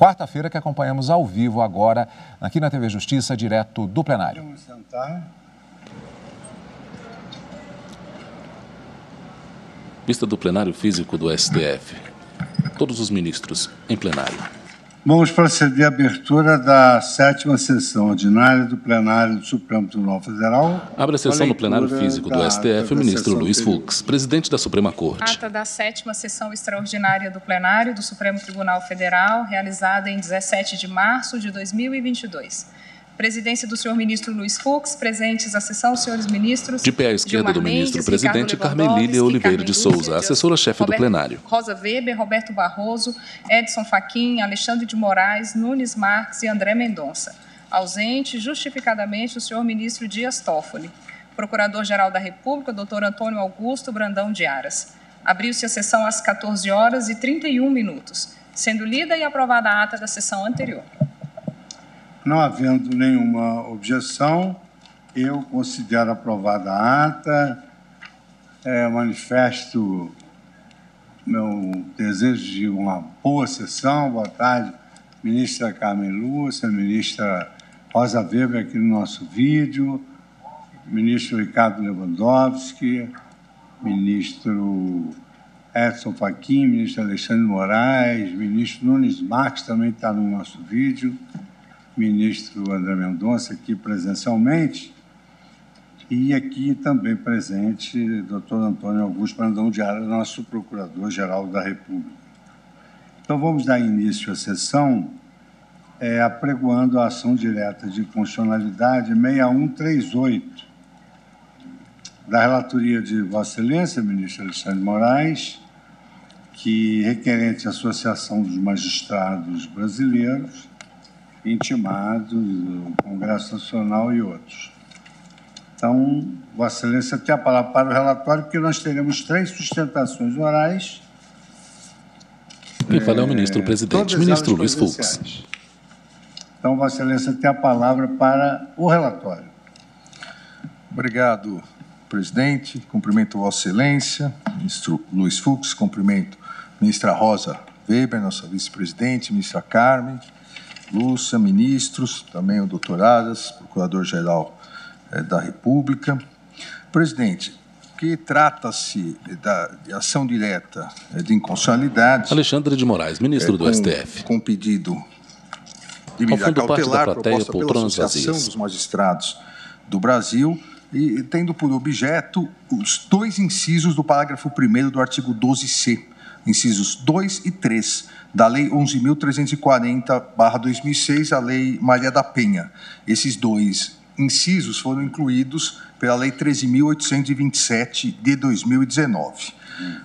quarta-feira que acompanhamos ao vivo agora, aqui na TV Justiça, direto do plenário. Vamos sentar. Vista do plenário físico do STF. Todos os ministros em plenário. Vamos proceder à abertura da 7ª sessão ordinária do plenário do Supremo Tribunal Federal. Abre a sessão no plenário físico do STF o ministro Luiz Fux, presidente da Suprema Corte. Ata da 7ª sessão extraordinária do plenário do Supremo Tribunal Federal, realizada em 17 de março de 2022. Presidência do senhor ministro Luiz Fux, presentes à sessão, senhores ministros. De pé à esquerda do ministro-presidente, Carmen Lília Oliveira de Souza, assessora-chefe do plenário. Rosa Weber, Roberto Barroso, Edson Fachin, Alexandre de Moraes, Nunes Marques e André Mendonça. Ausente, justificadamente, o senhor ministro Dias Toffoli. Procurador-Geral da República, doutor Antônio Augusto Brandão de Aras. Abriu-se a sessão às 14h31, sendo lida e aprovada a ata da sessão anterior. Não havendo nenhuma objeção, eu considero aprovada a ata, manifesto meu desejo de uma boa sessão. Boa tarde, ministra Carmen Lúcia, ministra Rosa Weber aqui no nosso vídeo, ministro Ricardo Lewandowski, ministro Edson Fachin, ministro Alexandre de Moraes, ministro Nunes Marques também está no nosso vídeo, ministro André Mendonça aqui presencialmente, e aqui também presente doutor Antônio Augusto Brandão de Aras, nosso Procurador-Geral da República. Então, vamos dar início à sessão apregoando a ação direta de constitucionalidade 6138, da relatoria de Vossa Excelência, ministro Alexandre de Moraes, que requerente à Associação dos Magistrados Brasileiros, intimados, do Congresso Nacional e outros. Então, Vossa Excelência tem a palavra para o relatório, porque nós teremos 3 sustentações orais. Quem fala é o ministro-presidente, ministro Luiz Fux. Então, Vossa Excelência tem a palavra para o relatório. Obrigado, presidente. Cumprimento Vossa Excelência, ministro Luiz Fux, cumprimento a ministra Rosa Weber, nossa vice-presidente, ministra Carmen Lúcia, ministros, também o doutor Aras, procurador-geral da República. Presidente, que trata-se de ação direta de inconstitucionalidade. Alexandre de Moraes, ministro do STF. Com pedido de medida cautelar proposta pela Associação dos Magistrados do Brasil e tendo por objeto os 2 incisos do parágrafo 1º do artigo 12C, incisos 2 e 3, da Lei 11.340/2006, a Lei Maria da Penha. Esses 2 incisos foram incluídos pela Lei 13.827 de 2019.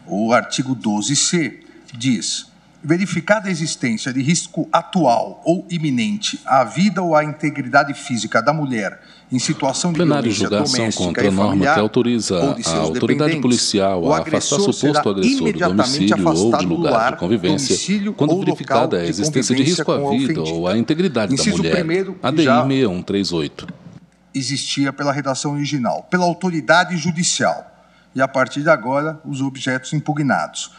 O artigo 12C diz: verificada a existência de risco atual ou iminente à vida ou à integridade física da mulher em situação de violência doméstica e familiar, que autoriza a autoridade policial a afastar suposto agressor do domicílio ou de lugar de convivência, quando verificada a existência de risco à vida ou à integridade da mulher. ADI 6138. Existia pela redação original, pela autoridade judicial, e a partir de agora os objetos impugnados.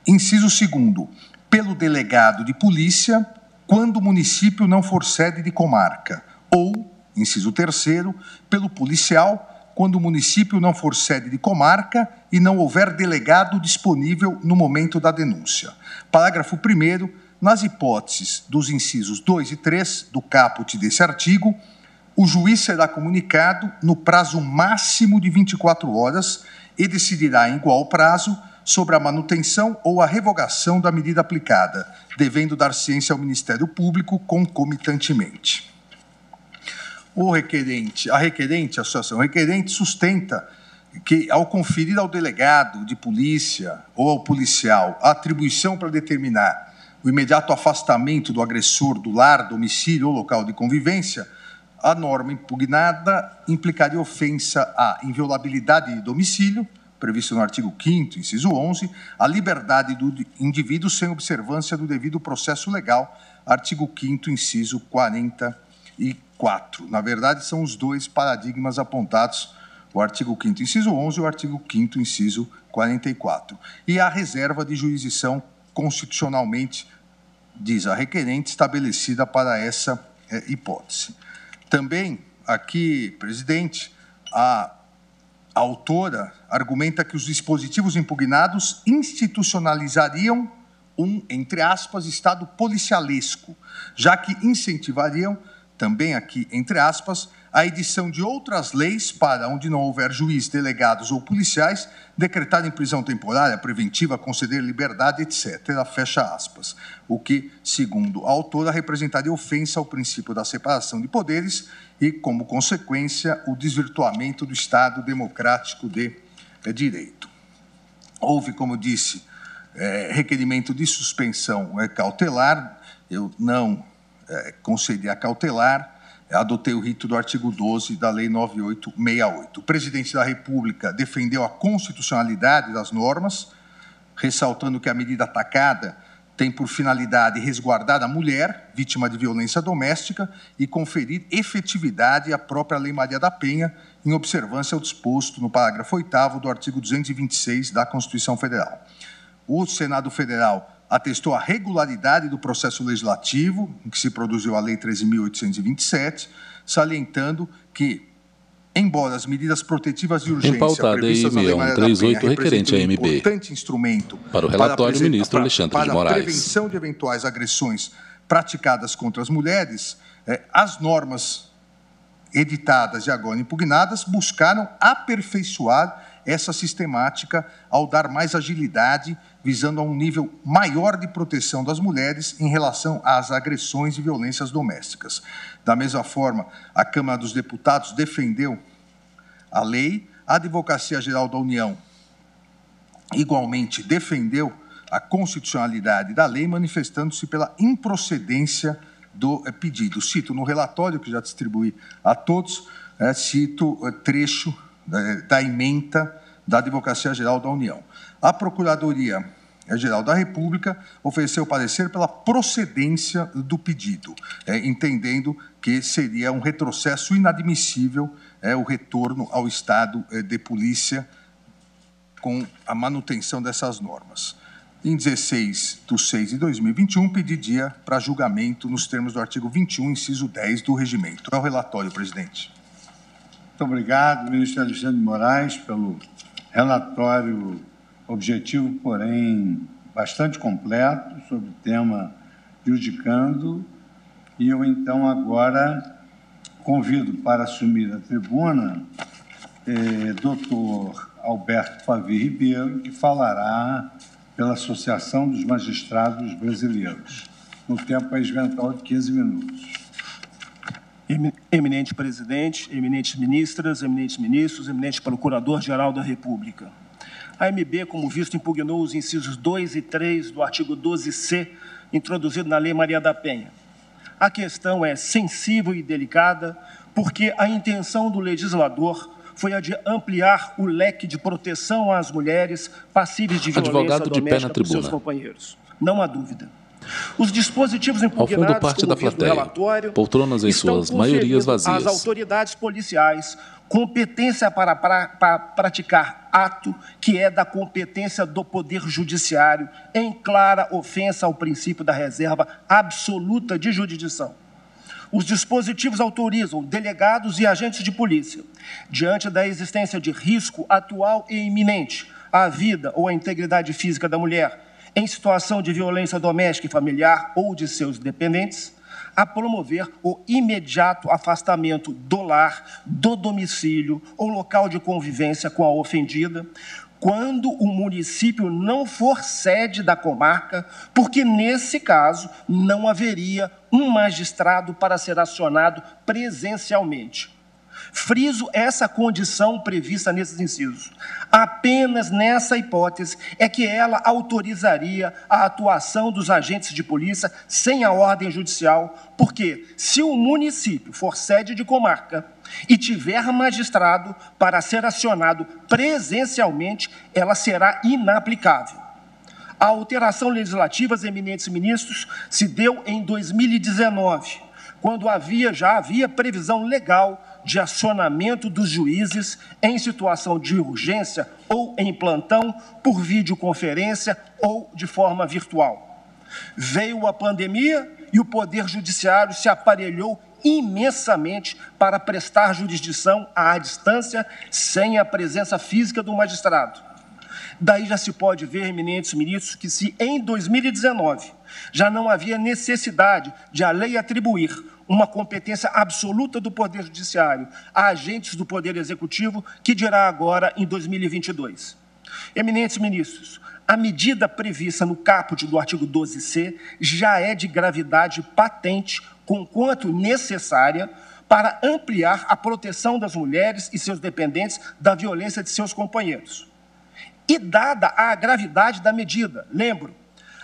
Inciso 2º, pelo delegado de polícia, quando o município não for sede de comarca, ou, inciso 3º, pelo policial, quando o município não for sede de comarca e não houver delegado disponível no momento da denúncia. Parágrafo 1º, nas hipóteses dos incisos 2 e 3 do caput desse artigo, o juiz será comunicado no prazo máximo de 24 horas e decidirá em igual prazo sobre a manutenção ou a revogação da medida aplicada, devendo dar ciência ao Ministério Público concomitantemente. A associação requerente sustenta que, ao conferir ao delegado de polícia ou ao policial a atribuição para determinar o imediato afastamento do agressor do lar, domicílio ou local de convivência, a norma impugnada implicaria ofensa à inviolabilidade de domicílio, previsto no artigo 5º, inciso 11, a liberdade do indivíduo sem observância do devido processo legal, artigo 5º, inciso 44. Na verdade, são os 2 paradigmas apontados, o artigo 5º, inciso 11 e o artigo 5º, inciso 44. E a reserva de jurisdição constitucionalmente diz a requerente, estabelecida para essa hipótese. Também, aqui, presidente, a autora argumenta que os dispositivos impugnados institucionalizariam entre aspas, estado policialesco, já que incentivariam, também aqui, entre aspas, a edição de outras leis para, onde não houver juiz, delegados ou policiais, decretarem prisão temporária, preventiva, conceder liberdade, etc., fecha aspas. O que, segundo a autora, representaria ofensa ao princípio da separação de poderes e, como consequência, o desvirtuamento do Estado democrático de direito. Houve, como disse, requerimento de suspensão cautelar, eu não concedi a cautelar, adotei o rito do artigo 12 da Lei 9868. O presidente da República defendeu a constitucionalidade das normas, ressaltando que a medida atacada tem por finalidade resguardar a mulher, vítima de violência doméstica, e conferir efetividade à própria Lei Maria da Penha, em observância ao disposto no parágrafo 8º do artigo 226 da Constituição Federal. O Senado Federal atestou a regularidade do processo legislativo em que se produziu a Lei 13.827, salientando que, embora as medidas protetivas de urgência previstas na Lei Maria da Penha representem um importante instrumento para o relatório do ministro Alexandre de Moraes, para a prevenção de eventuais agressões praticadas contra as mulheres, as normas editadas e agora impugnadas buscaram aperfeiçoar essa sistemática ao dar mais agilidade, visando a um nível maior de proteção das mulheres em relação às agressões e violências domésticas. Da mesma forma, a Câmara dos Deputados defendeu a lei, a Advocacia Geral da União igualmente defendeu a constitucionalidade da lei, manifestando-se pela improcedência do pedido. Cito no relatório, que já distribuí a todos, cito trecho da ementa da Advocacia Geral da União. A Procuradoria-Geral da República ofereceu parecer pela procedência do pedido, entendendo que seria um retrocesso inadmissível o retorno ao estado de polícia com a manutenção dessas normas. Em 16/6/2021, pediria para julgamento nos termos do artigo 21, inciso 10 do regimento. É o relatório, presidente. Muito obrigado, ministro Alexandre de Moraes, pelo relatório objetivo, porém bastante completo, sobre o tema judicando. E eu, então, agora convido para assumir a tribuna doutor Alberto Favi Ribeiro, que falará pela Associação dos Magistrados Brasileiros, no tempo eventual de 15 minutos. Eminente presidente, eminentes ministras, eminentes ministros, eminente procurador-geral da República. A AMB, como visto, impugnou os incisos 2 e 3 do artigo 12C, introduzido na Lei Maria da Penha. A questão é sensível e delicada, porque a intenção do legislador foi a de ampliar o leque de proteção às mulheres passíveis de violência doméstica por seus companheiros. Não há dúvida. Os dispositivos impugnados, como visto no relatório, poltronas em suas maiorias vazias, às autoridades policiais competência para praticar ato que é da competência do Poder Judiciário, em clara ofensa ao princípio da reserva absoluta de jurisdição. Os dispositivos autorizam delegados e agentes de polícia, diante da existência de risco atual e iminente à vida ou à integridade física da mulher, em situação de violência doméstica e familiar ou de seus dependentes, a promover o imediato afastamento do lar, do domicílio ou local de convivência com a ofendida, quando o município não for sede da comarca, porque, nesse caso, não haveria um magistrado para ser acionado presencialmente. Friso essa condição prevista nesses incisos. Apenas nessa hipótese é que ela autorizaria a atuação dos agentes de polícia sem a ordem judicial, porque, se o município for sede de comarca e tiver magistrado para ser acionado presencialmente, ela será inaplicável. A alteração legislativa, eminentes ministros, se deu em 2019, quando já havia previsão legal de acionamento dos juízes em situação de urgência ou em plantão, por videoconferência ou de forma virtual. Veio a pandemia e o Poder Judiciário se aparelhou imensamente para prestar jurisdição à distância, sem a presença física do magistrado. Daí já se pode ver, eminentes ministros, que se em 2019 já não havia necessidade de a lei atribuir uma competência absoluta do Poder Judiciário a agentes do Poder Executivo, que dirá agora em 2022. Eminentes ministros, a medida prevista no caput do artigo 12C já é de gravidade patente, conquanto necessária, para ampliar a proteção das mulheres e seus dependentes da violência de seus companheiros. E dada a gravidade da medida, lembro,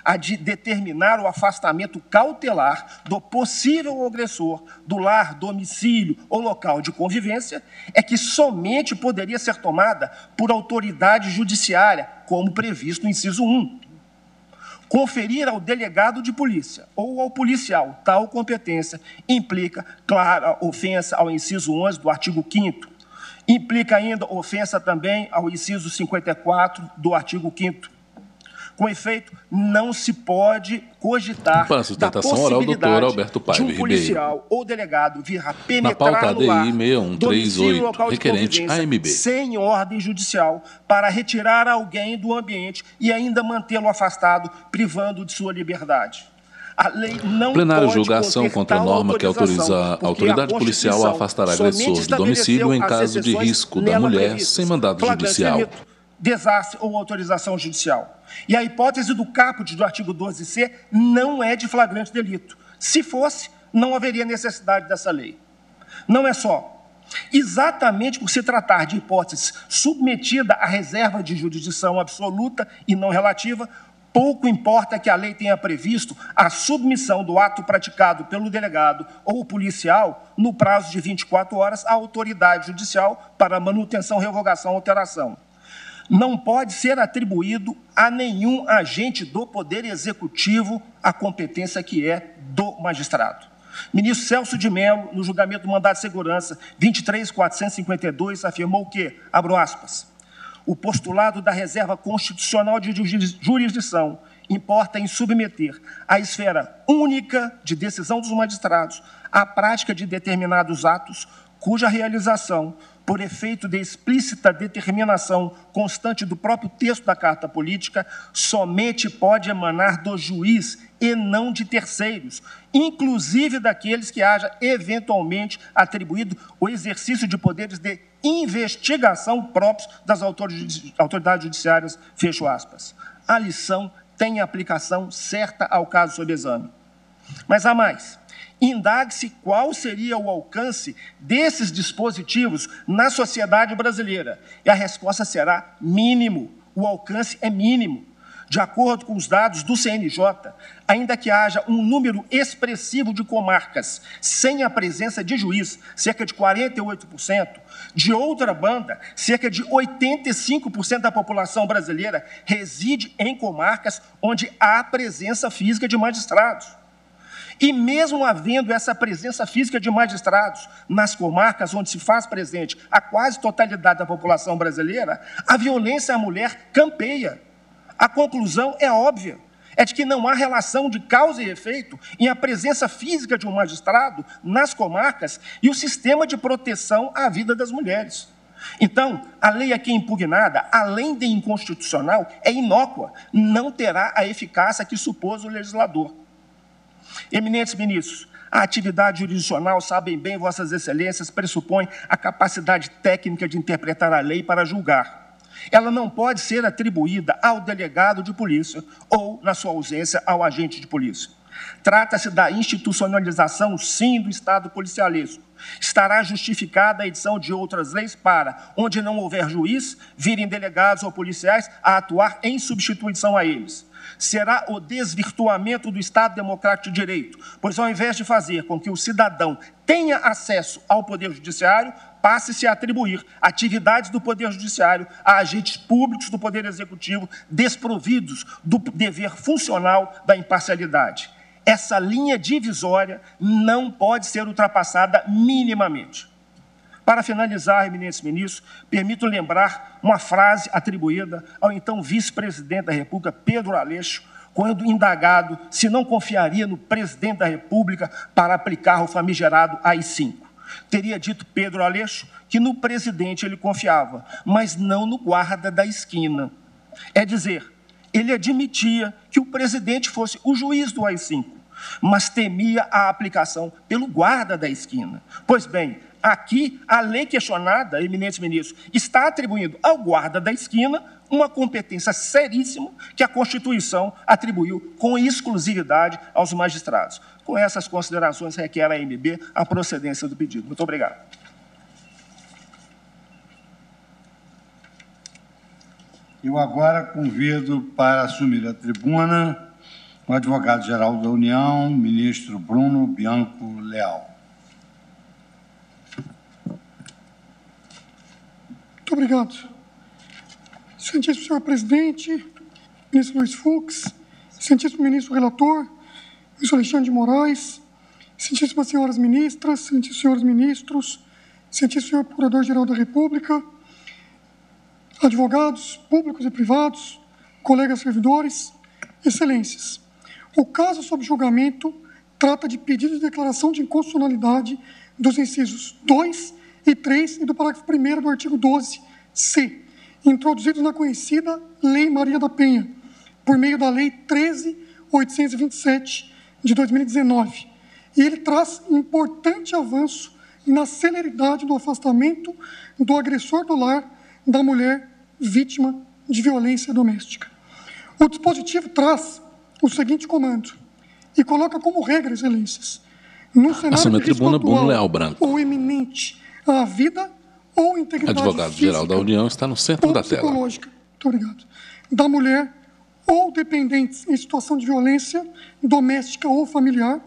a de determinar o afastamento cautelar do possível agressor do lar, domicílio ou local de convivência, é que somente poderia ser tomada por autoridade judiciária, como previsto no inciso 1. Conferir ao delegado de polícia ou ao policial tal competência implica clara ofensa ao inciso 11 do artigo 5º. Implica ainda ofensa também ao inciso 54 do artigo 5º. Com efeito, não se pode cogitar da possibilidade de um policial ou delegado vir a penetrar no lar, domicílio local de convivência, sem ordem judicial, para retirar alguém do ambiente e ainda mantê-lo afastado, privando de sua liberdade. A lei não plenário pode julgação contra a norma que autoriza a autoridade policial a afastar agressor do domicílio em caso de risco da mulher sem mandado judicial. Desastre ou autorização judicial. E a hipótese do caput do artigo 12C não é de flagrante delito. Se fosse, não haveria necessidade dessa lei. Não é só. Exatamente por se tratar de hipótese submetida à reserva de jurisdição absoluta e não relativa, pouco importa que a lei tenha previsto a submissão do ato praticado pelo delegado ou policial no prazo de 24 horas à autoridade judicial para manutenção, revogação ou alteração. Não pode ser atribuído a nenhum agente do Poder Executivo a competência que é do magistrado. Ministro Celso de Mello, no julgamento do mandado de segurança 23.452, afirmou que, abro aspas, o postulado da reserva constitucional de jurisdição importa em submeter a esfera única de decisão dos magistrados à prática de determinados atos cuja realização, por efeito de explícita determinação constante do próprio texto da Carta Política, somente pode emanar do juiz e não de terceiros, inclusive daqueles que haja eventualmente atribuído o exercício de poderes de investigação próprios das autoridades judiciárias, fecho aspas. A lição tem aplicação certa ao caso sob exame. Mas há mais. Indague-se qual seria o alcance desses dispositivos na sociedade brasileira. E a resposta será mínimo. O alcance é mínimo. De acordo com os dados do CNJ, ainda que haja um número expressivo de comarcas sem a presença de juiz, cerca de 48%, de outra banda, cerca de 85% da população brasileira reside em comarcas onde há presença física de magistrados. E mesmo havendo essa presença física de magistrados nas comarcas onde se faz presente a quase totalidade da população brasileira, a violência à mulher campeia. A conclusão é óbvia, é de que não há relação de causa e efeito em a presença física de um magistrado nas comarcas e o sistema de proteção à vida das mulheres. Então, a lei aqui impugnada, além de inconstitucional, é inócua, não terá a eficácia que supôs o legislador. Eminentes ministros, a atividade jurisdicional, sabem bem vossas excelências, pressupõe a capacidade técnica de interpretar a lei para julgar. Ela não pode ser atribuída ao delegado de polícia ou, na sua ausência, ao agente de polícia. Trata-se da institucionalização, sim, do Estado policialesco. Estará justificada a edição de outras leis para, onde não houver juiz, virem delegados ou policiais a atuar em substituição a eles. Será o desvirtuamento do Estado Democrático de Direito, pois ao invés de fazer com que o cidadão tenha acesso ao Poder Judiciário, passe-se a atribuir atividades do Poder Judiciário a agentes públicos do Poder Executivo desprovidos do dever funcional da imparcialidade. Essa linha divisória não pode ser ultrapassada minimamente. Para finalizar, eminentes ministros, permito lembrar uma frase atribuída ao então vice-presidente da República, Pedro Aleixo, quando indagado se não confiaria no presidente da República para aplicar o famigerado AI-5. Teria dito Pedro Aleixo que no presidente ele confiava, mas não no guarda da esquina. É dizer, ele admitia que o presidente fosse o juiz do AI-5, mas temia a aplicação pelo guarda da esquina. Pois bem, aqui a lei questionada, eminentes ministros, está atribuindo ao guarda da esquina uma competência seríssima que a Constituição atribuiu com exclusividade aos magistrados. Com essas considerações, requer a AMB a procedência do pedido. Muito obrigado. Eu agora convido para assumir a tribuna o advogado-geral da União, ministro Bruno Bianco Leal. Muito obrigado. Excelentíssimo senhor presidente, ministro Luiz Fux, excelentíssimo ministro relator, ministro Alexandre de Moraes, excelentíssimas senhoras ministras, excelentíssimos senhores ministros, excelentíssimo senhor procurador-geral da República, advogados públicos e privados, colegas servidores, excelências. O caso sob julgamento trata de pedido de declaração de inconstitucionalidade dos incisos 2 e 3 e do parágrafo 1º do artigo 12c, introduzidos na conhecida Lei Maria da Penha, por meio da Lei 13.827, de 2019. E ele traz importante avanço na celeridade do afastamento do agressor do lar da mulher vítima de violência doméstica. O dispositivo traz o seguinte comando e coloca como regra, excelências, no cenário de risco atual ou iminente à vida ou integridade advogado-geral da União está no centro da tela. Muito obrigado. Da mulher ou dependentes em situação de violência doméstica ou familiar,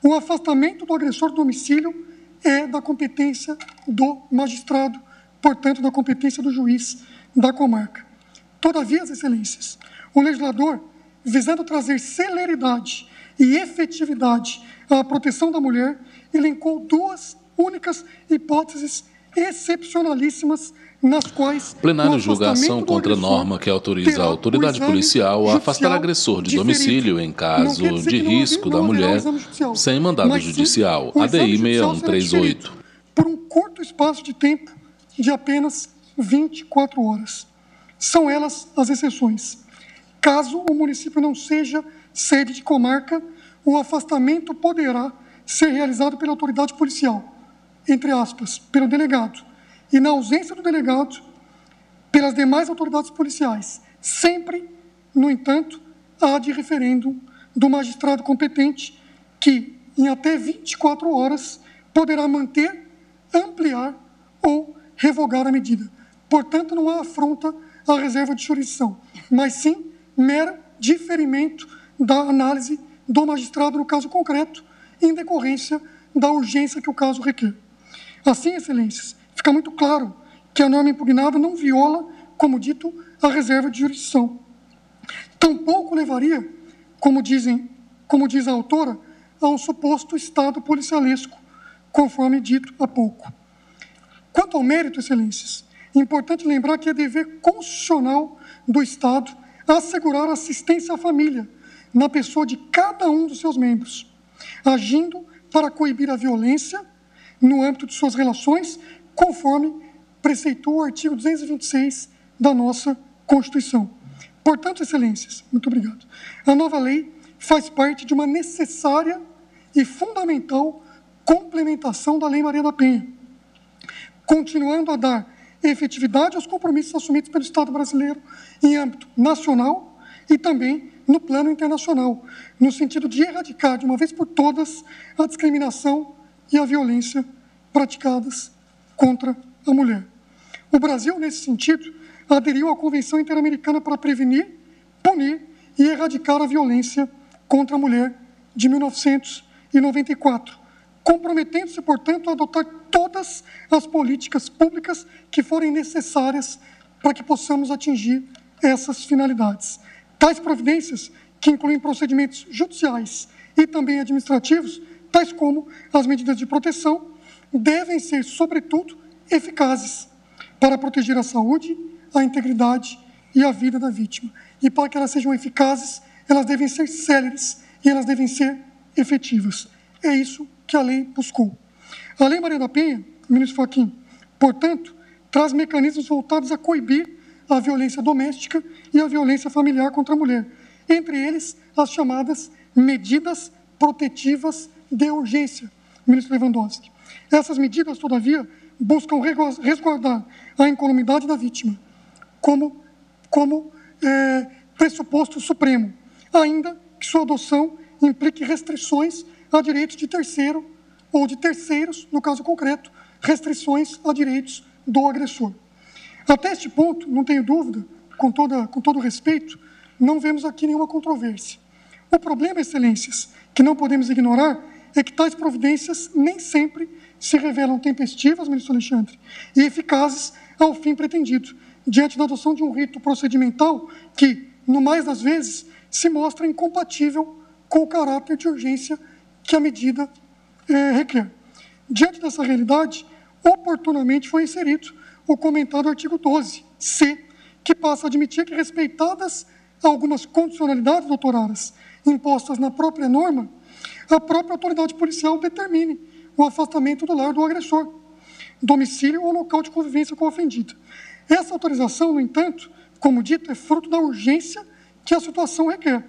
o afastamento do agressor do domicílio é da competência do magistrado, portanto, da competência do juiz da comarca. Todavia, as excelências, o legislador, visando trazer celeridade e efetividade à proteção da mulher, elencou duas únicas hipóteses excepcionalíssimas nas quais plenário julga ação contra a norma que autoriza a autoridade policial a afastar agressor de domicílio em caso de risco da mulher sem mandado judicial, ADI 6138. Por um curto espaço de tempo de apenas 24 horas. São elas as exceções. Caso o município não seja sede de comarca, o afastamento poderá ser realizado pela autoridade policial, entre aspas, pelo delegado, e na ausência do delegado, pelas demais autoridades policiais, sempre, no entanto, há de referendo do magistrado competente que, em até 24 horas, poderá manter, ampliar ou revogar a medida. Portanto, não há afronta à reserva de jurisdição, mas sim mero diferimento da análise do magistrado no caso concreto, em decorrência da urgência que o caso requer. Assim, excelências, fica muito claro que a norma impugnada não viola, como dito, a reserva de jurisdição. Tampouco levaria, como diz a autora, a um suposto estado policialesco, conforme dito há pouco. Quanto ao mérito, excelências, é importante lembrar que é dever constitucional do Estado assegurar assistência à família, na pessoa de cada um dos seus membros, agindo para coibir a violência no âmbito de suas relações, conforme preceitua o artigo 226 da nossa Constituição. Portanto, excelências, muito obrigado, a nova lei faz parte de uma necessária e fundamental complementação da Lei Maria da Penha, continuando a dar efetividade aos compromissos assumidos pelo Estado brasileiro em âmbito nacional e também no plano internacional, no sentido de erradicar, de uma vez por todas, a discriminação e a violência praticadas contra a mulher. O Brasil, nesse sentido, aderiu à Convenção Interamericana para Prevenir, Punir e Erradicar a Violência contra a Mulher, de 1994, comprometendo-se, portanto, a adotar todas as políticas públicas que forem necessárias para que possamos atingir essas finalidades. Tais providências, que incluem procedimentos judiciais e também administrativos, tais como as medidas de proteção, devem ser, sobretudo, eficazes para proteger a saúde, a integridade e a vida da vítima. E para que elas sejam eficazes, elas devem ser céleres e elas devem ser efetivas. É isso que a lei buscou. A Lei Maria da Penha, ministro Fachin, portanto, traz mecanismos voltados a coibir a violência doméstica e a violência familiar contra a mulher, entre eles as chamadas medidas protetivas de urgência, ministro Lewandowski. Essas medidas, todavia, buscam resguardar a incolumidade da vítima como pressuposto supremo, ainda que sua adoção implique restrições a direitos de terceiro ou de terceiros, no caso concreto, restrições a direitos do agressor. Até este ponto, não tenho dúvida, com todo respeito, não vemos aqui nenhuma controvérsia. O problema, excelências, que não podemos ignorar, é que tais providências nem sempre se revelam tempestivas, ministro Alexandre, e eficazes ao fim pretendido, diante da adoção de um rito procedimental que, no mais das vezes, se mostra incompatível com o caráter de urgência que a medida requer. Diante dessa realidade, oportunamente foi inserido o comentado artigo 12c, que passa a admitir que, respeitadas algumas condicionalidades doutoradas impostas na própria norma, a própria autoridade policial determine o afastamento do lar do agressor, domicílio ou local de convivência com a ofendida. Essa autorização, no entanto, como dito, é fruto da urgência que a situação requer.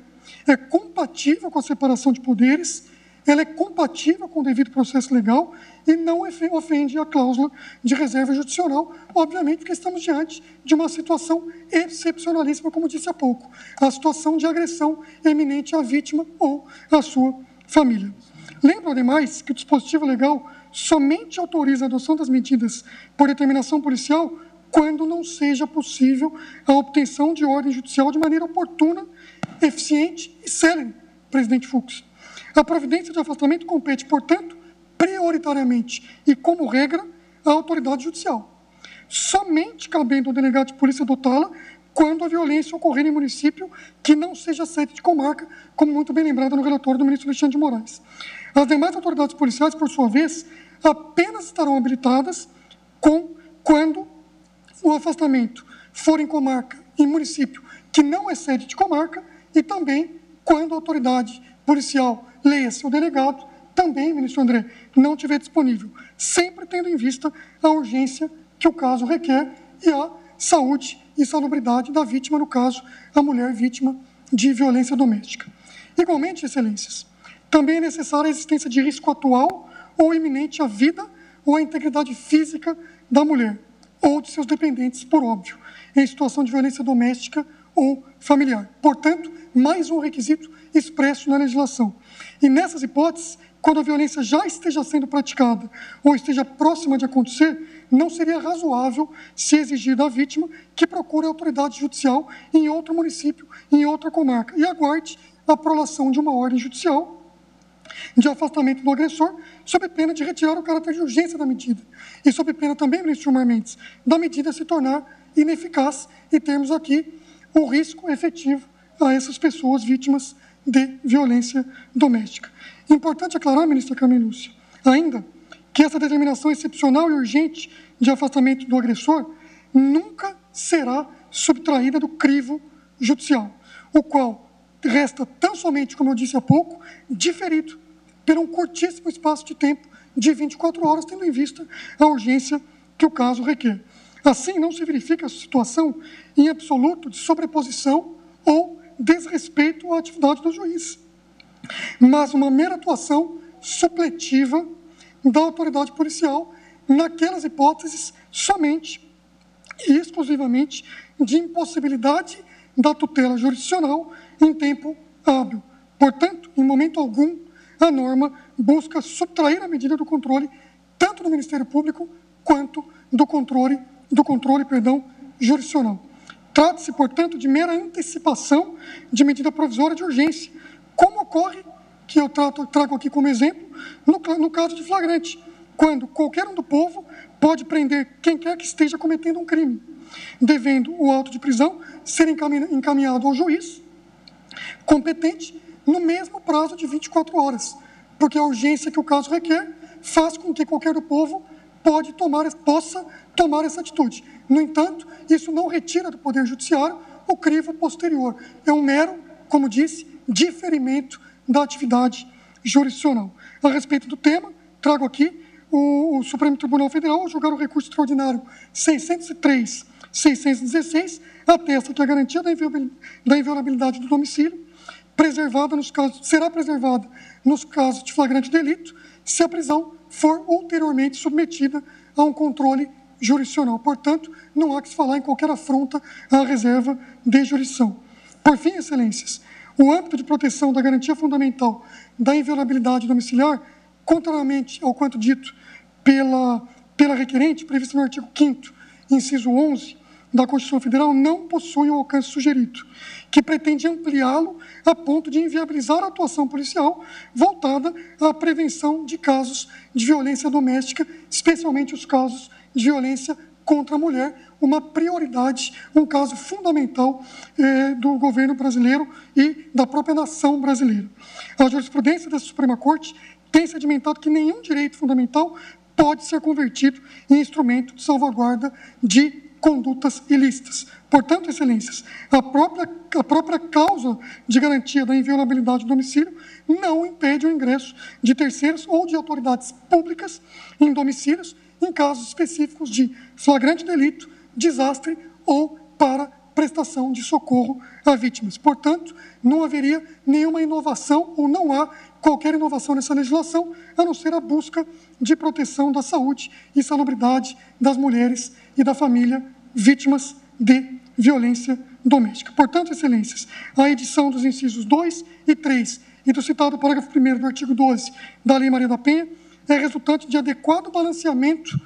É compatível com a separação de poderes, ela é compatível com o devido processo legal e não ofende a cláusula de reserva judicial, obviamente porque estamos diante de uma situação excepcionalíssima, como disse há pouco, a situação de agressão eminente à vítima ou à sua família. Lembro, ademais, que o dispositivo legal somente autoriza a adoção das medidas por determinação policial quando não seja possível a obtenção de ordem judicial de maneira oportuna, eficiente e célere, presidente Fux. A providência de afastamento compete, portanto, prioritariamente e como regra, à autoridade judicial. Somente cabendo ao delegado de polícia adotá-la quando a violência ocorrer em município que não seja sede de comarca, como muito bem lembrado no relatório do ministro Alexandre de Moraes. As demais autoridades policiais, por sua vez, apenas estarão habilitadas quando o afastamento for em comarca, em município que não é sede de comarca, e também quando a autoridade policial, leia-se o delegado, também, ministro André, não estiver disponível, sempre tendo em vista a urgência que o caso requer e a saúde e salubridade da vítima, no caso, a mulher vítima de violência doméstica. Igualmente, excelências, também é necessária a existência de risco atual ou iminente à vida ou à integridade física da mulher ou de seus dependentes, por óbvio, em situação de violência doméstica ou familiar. Portanto, mais um requisito expresso na legislação. E nessas hipóteses, quando a violência já esteja sendo praticada ou esteja próxima de acontecer, não seria razoável se exigir da vítima que procure a autoridade judicial em outro município, em outra comarca, e aguarde a prolação de uma ordem judicial de afastamento do agressor, sob pena de retirar o caráter de urgência da medida. E sob pena também, ministro Gilmar Mendes, da medida se tornar ineficaz e termos aqui o risco efetivo a essas pessoas vítimas de violência doméstica. Importante aclarar, ministra Carmen Lúcia, ainda que essa determinação excepcional e urgente de afastamento do agressor nunca será subtraída do crivo judicial, o qual resta tão somente, como eu disse há pouco, diferido por um curtíssimo espaço de tempo de 24 horas, tendo em vista a urgência que o caso requer. Assim, não se verifica a situação em absoluto de sobreposição ou desrespeito à atividade do juiz, mas uma mera atuação supletiva da autoridade policial naquelas hipóteses somente e exclusivamente de impossibilidade da tutela jurisdicional em tempo hábil. Portanto, em momento algum, a norma busca subtrair a medida do controle tanto do Ministério Público quanto do controle jurisdicional. Trata-se, portanto, de mera antecipação de medida provisória de urgência, como ocorre, que eu trago aqui como exemplo, no caso de flagrante, quando qualquer um do povo pode prender quem quer que esteja cometendo um crime, devendo o auto de prisão ser encaminhado ao juiz competente no mesmo prazo de 24 horas, porque a urgência que o caso requer faz com que qualquer do povo possa tomar essa atitude. No entanto, isso não retira do Poder Judiciário o crivo posterior. É um mero como disse, diferimento da atividade jurisdicional. A respeito do tema, trago aqui o Supremo Tribunal Federal, ao julgar o recurso extraordinário 603-616, atesta que a garantia da inviolabilidade do domicílio será preservada nos casos de flagrante delito, se a prisão for ulteriormente submetida a um controle jurisdicional. Portanto, não há que se falar em qualquer afronta à reserva de jurisdição. Por fim, excelências, o âmbito de proteção da garantia fundamental da inviolabilidade domiciliar, contrariamente ao quanto dito pela requerente, previsto no artigo 5º, inciso 11 da Constituição Federal, não possui o alcance sugerido, que pretende ampliá-lo a ponto de inviabilizar a atuação policial voltada à prevenção de casos de violência doméstica, especialmente os casos de violência contra a mulher, uma prioridade, um caso fundamental do governo brasileiro e da própria nação brasileira. A jurisprudência da Suprema Corte tem sedimentado que nenhum direito fundamental pode ser convertido em instrumento de salvaguarda de condutas ilícitas. Portanto, excelências, a própria cláusula de garantia da inviolabilidade do domicílio não impede o ingresso de terceiros ou de autoridades públicas em domicílios em casos específicos de flagrante delito, desastre ou para prestação de socorro a vítimas. Portanto, não haveria nenhuma inovação ou não há qualquer inovação nessa legislação, a não ser a busca de proteção da saúde e salubridade das mulheres e da família vítimas de violência doméstica. Portanto, excelências, a edição dos incisos 2 e 3 e do citado parágrafo 1º do artigo 12 da Lei Maria da Penha é resultante de adequado balanceamento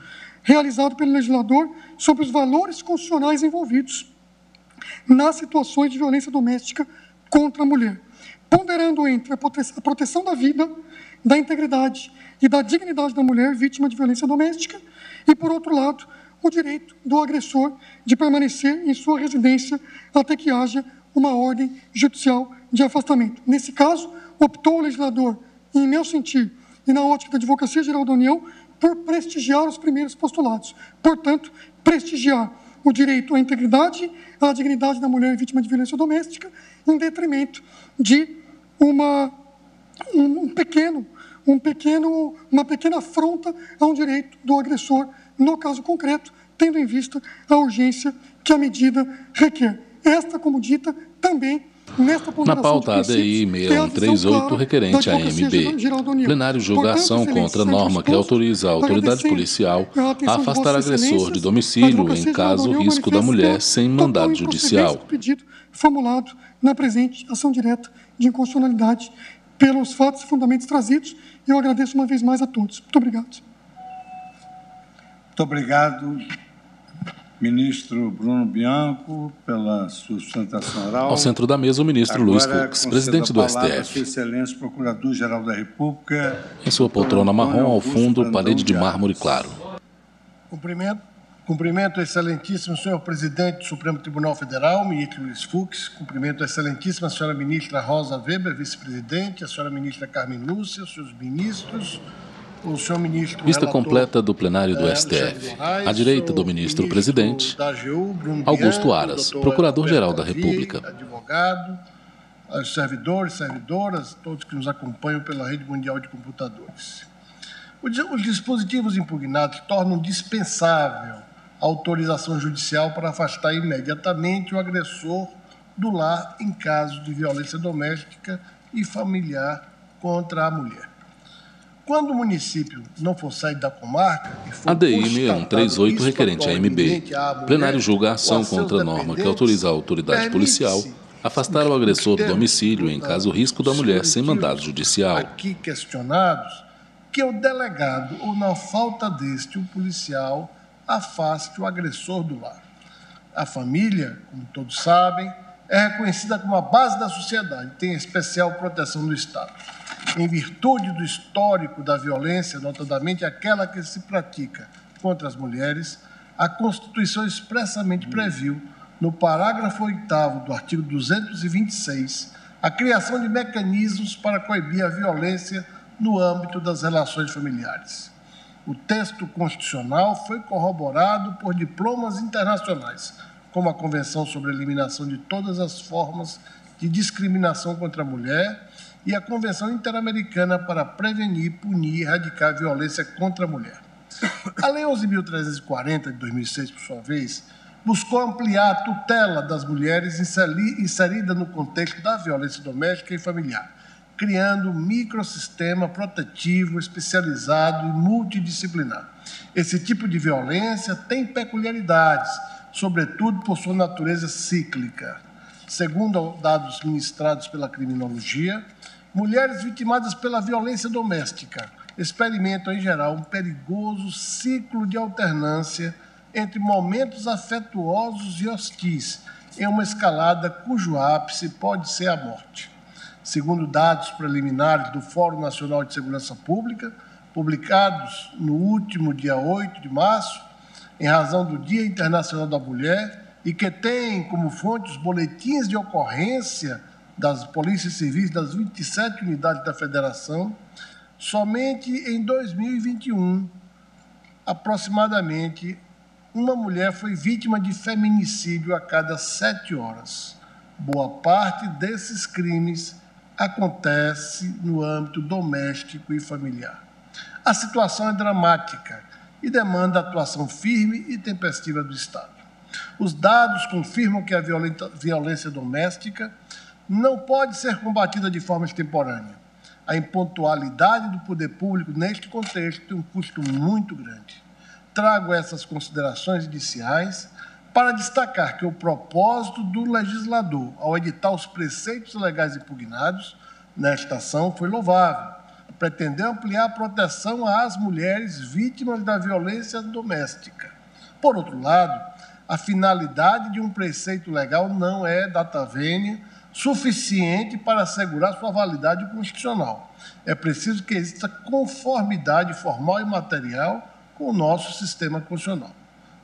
realizado pelo legislador sobre os valores constitucionais envolvidos nas situações de violência doméstica contra a mulher, ponderando entre a proteção da vida, da integridade e da dignidade da mulher vítima de violência doméstica e, por outro lado, o direito do agressor de permanecer em sua residência até que haja uma ordem judicial de afastamento. Nesse caso, optou o legislador, em meu sentir, e na ótica da Advocacia Geral da União, por prestigiar os primeiros postulados. Portanto, prestigiar o direito à integridade, à dignidade da mulher vítima de violência doméstica, em detrimento de uma pequena afronta a um direito do agressor, no caso concreto, tendo em vista a urgência que a medida requer. Esta, como dita, também nesta ponderação na pauta ADI 6138, requerente à AMB, plenário julga ação contra a norma que autoriza a autoridade policial a afastar agressor de domicílio em caso risco da mulher sem mandado judicial. Pedido formulado na presente ação direta de inconstitucionalidade pelos fatos e fundamentos trazidos, eu agradeço uma vez mais a todos. Muito obrigado. Muito obrigado, ministro Bruno Bianco, pela sua sustentação oral. Ao centro da mesa, o ministro Luiz Fux, presidente do STF. Sua Excelência, Procurador-Geral da República. Em sua poltrona marrom, ao fundo, parede de mármore claro. Cumprimento o excelentíssimo senhor presidente do Supremo Tribunal Federal, ministro Luiz Fux. Cumprimento a excelentíssima senhora ministra Rosa Weber, vice-presidente, a senhora ministra Carmen Lúcia, os seus ministros, o senhor ministro Vista relator, completa do plenário do STF. À direita do ministro-presidente, Augusto Aras, Procurador-Geral da República. Advogado, aos servidores, servidoras, todos que nos acompanham pela rede mundial de computadores. Os dispositivos impugnados tornam dispensável a autorização judicial para afastar imediatamente o agressor do lar em caso de violência doméstica e familiar contra a mulher. Quando o município não for sair da comarca... ADI 6138, requerente à AMB. Plenário julga a ação contra a norma que autoriza a autoridade policial a afastar o agressor do domicílio em caso risco da mulher sem mandado judicial. Aqui questionados, que o delegado, ou na falta deste, o policial, afaste o agressor do lar. A família, como todos sabem, é reconhecida como a base da sociedade, tem especial proteção do Estado. Em virtude do histórico da violência, notadamente aquela que se pratica contra as mulheres, a Constituição expressamente previu, no parágrafo 8º do artigo 226, a criação de mecanismos para coibir a violência no âmbito das relações familiares. O texto constitucional foi corroborado por diplomas internacionais, como a Convenção sobre a Eliminação de Todas as Formas de Discriminação contra a Mulher e a Convenção Interamericana para Prevenir, Punir e Erradicar a Violência contra a Mulher. A Lei 11.340, de 2006, por sua vez, buscou ampliar a tutela das mulheres inserida no contexto da violência doméstica e familiar, criando um microsistema protetivo, especializado e multidisciplinar. Esse tipo de violência tem peculiaridades, sobretudo por sua natureza cíclica. Segundo dados ministrados pela criminologia, mulheres vitimadas pela violência doméstica experimentam, em geral, um perigoso ciclo de alternância entre momentos afetuosos e hostis, em uma escalada cujo ápice pode ser a morte. Segundo dados preliminares do Fórum Nacional de Segurança Pública, publicados no último dia 8 de março, em razão do Dia Internacional da Mulher, e que têm como fonte os boletins de ocorrência das polícias civis das 27 unidades da Federação, somente em 2021, aproximadamente, uma mulher foi vítima de feminicídio a cada 7 horas. Boa parte desses crimes acontece no âmbito doméstico e familiar. A situação é dramática e demanda atuação firme e tempestiva do Estado. Os dados confirmam que a violência doméstica não pode ser combatida de forma extemporânea. A impontualidade do poder público neste contexto tem um custo muito grande. Trago essas considerações iniciais para destacar que o propósito do legislador ao editar os preceitos legais impugnados nesta ação foi louvável. Pretendeu ampliar a proteção às mulheres vítimas da violência doméstica. Por outro lado, a finalidade de um preceito legal não é data vênia suficiente para assegurar sua validade constitucional. É preciso que exista conformidade formal e material com o nosso sistema constitucional.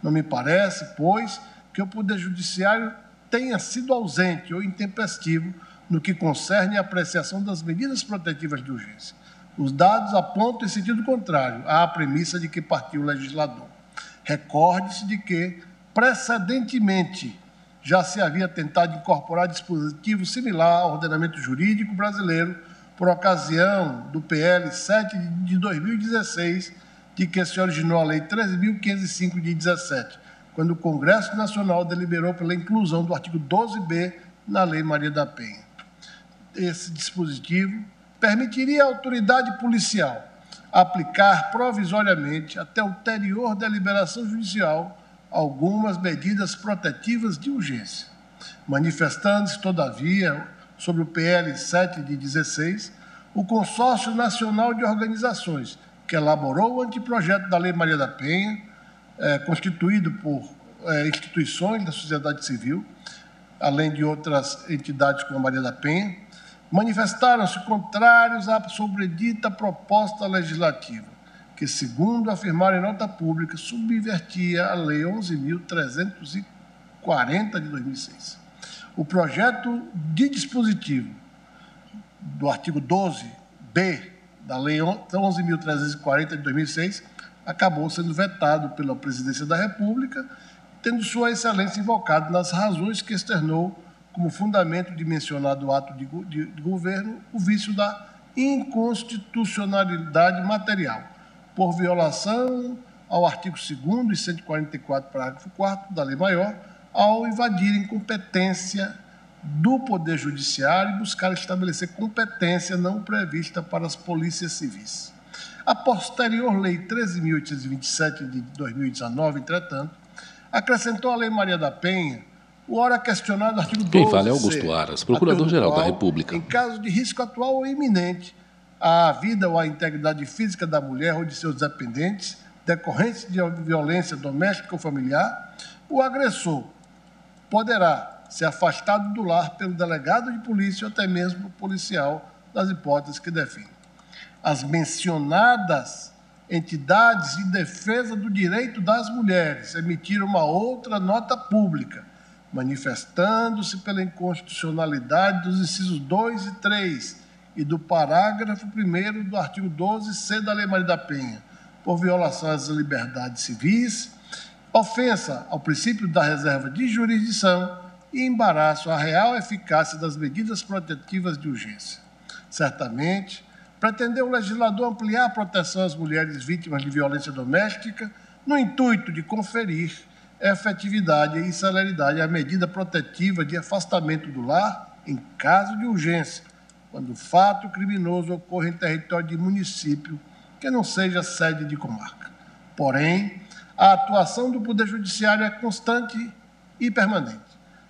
Não me parece, pois, que o Poder Judiciário tenha sido ausente ou intempestivo no que concerne à apreciação das medidas protetivas de urgência. Os dados apontam em sentido contrário à premissa de que partiu o legislador. Recorde-se de que, precedentemente, já se havia tentado incorporar dispositivo similar ao ordenamento jurídico brasileiro por ocasião do PL 7 de 2016, de que se originou a Lei 13.505 de 17, quando o Congresso Nacional deliberou pela inclusão do artigo 12b na Lei Maria da Penha. Esse dispositivo permitiria à autoridade policial aplicar provisoriamente, até ulterior deliberação judicial, algumas medidas protetivas de urgência. Manifestando-se, todavia, sobre o PL 7 de 16, o Consórcio Nacional de Organizações, que elaborou o anteprojeto da Lei Maria da Penha, constituído por instituições da sociedade civil, além de outras entidades como a Maria da Penha, manifestaram-se contrários à sobredita proposta legislativa, que, segundo afirmaram em nota pública, subvertia a Lei 11.340 de 2006. O projeto de dispositivo do artigo 12b da Lei 11.340 de 2006 acabou sendo vetado pela Presidência da República, tendo Sua Excelência invocado nas razões que externou como fundamento de mencionado ato de governo o vício da inconstitucionalidade material, por violação ao artigo 2º e 144, parágrafo 4º da Lei Maior, ao invadirem competência do Poder Judiciário e buscar estabelecer competência não prevista para as polícias civis. A posterior Lei 13.827 de 2019, entretanto, acrescentou à Lei Maria da Penha o ora questionado artigo 12. Quem fala é Augusto Aras, Procurador-Geral da República. Em caso de risco atual ou iminente à vida ou à integridade física da mulher ou de seus dependentes, decorrentes de violência doméstica ou familiar, o agressor poderá ser afastado do lar pelo delegado de polícia ou até mesmo policial, nas hipóteses que definem. As mencionadas entidades de defesa do direito das mulheres emitiram uma outra nota pública, manifestando-se pela inconstitucionalidade dos incisos 2 e 3 e do parágrafo 1º do artigo 12c da Lei Maria da Penha, por violação às liberdades civis, ofensa ao princípio da reserva de jurisdição e embaraço à real eficácia das medidas protetivas de urgência. Certamente, pretendeu o legislador ampliar a proteção às mulheres vítimas de violência doméstica no intuito de conferir efetividade e celeridade à medida protetiva de afastamento do lar em caso de urgência, quando o fato criminoso ocorra em território de município que não seja sede de comarca. Porém, a atuação do Poder Judiciário é constante e permanente,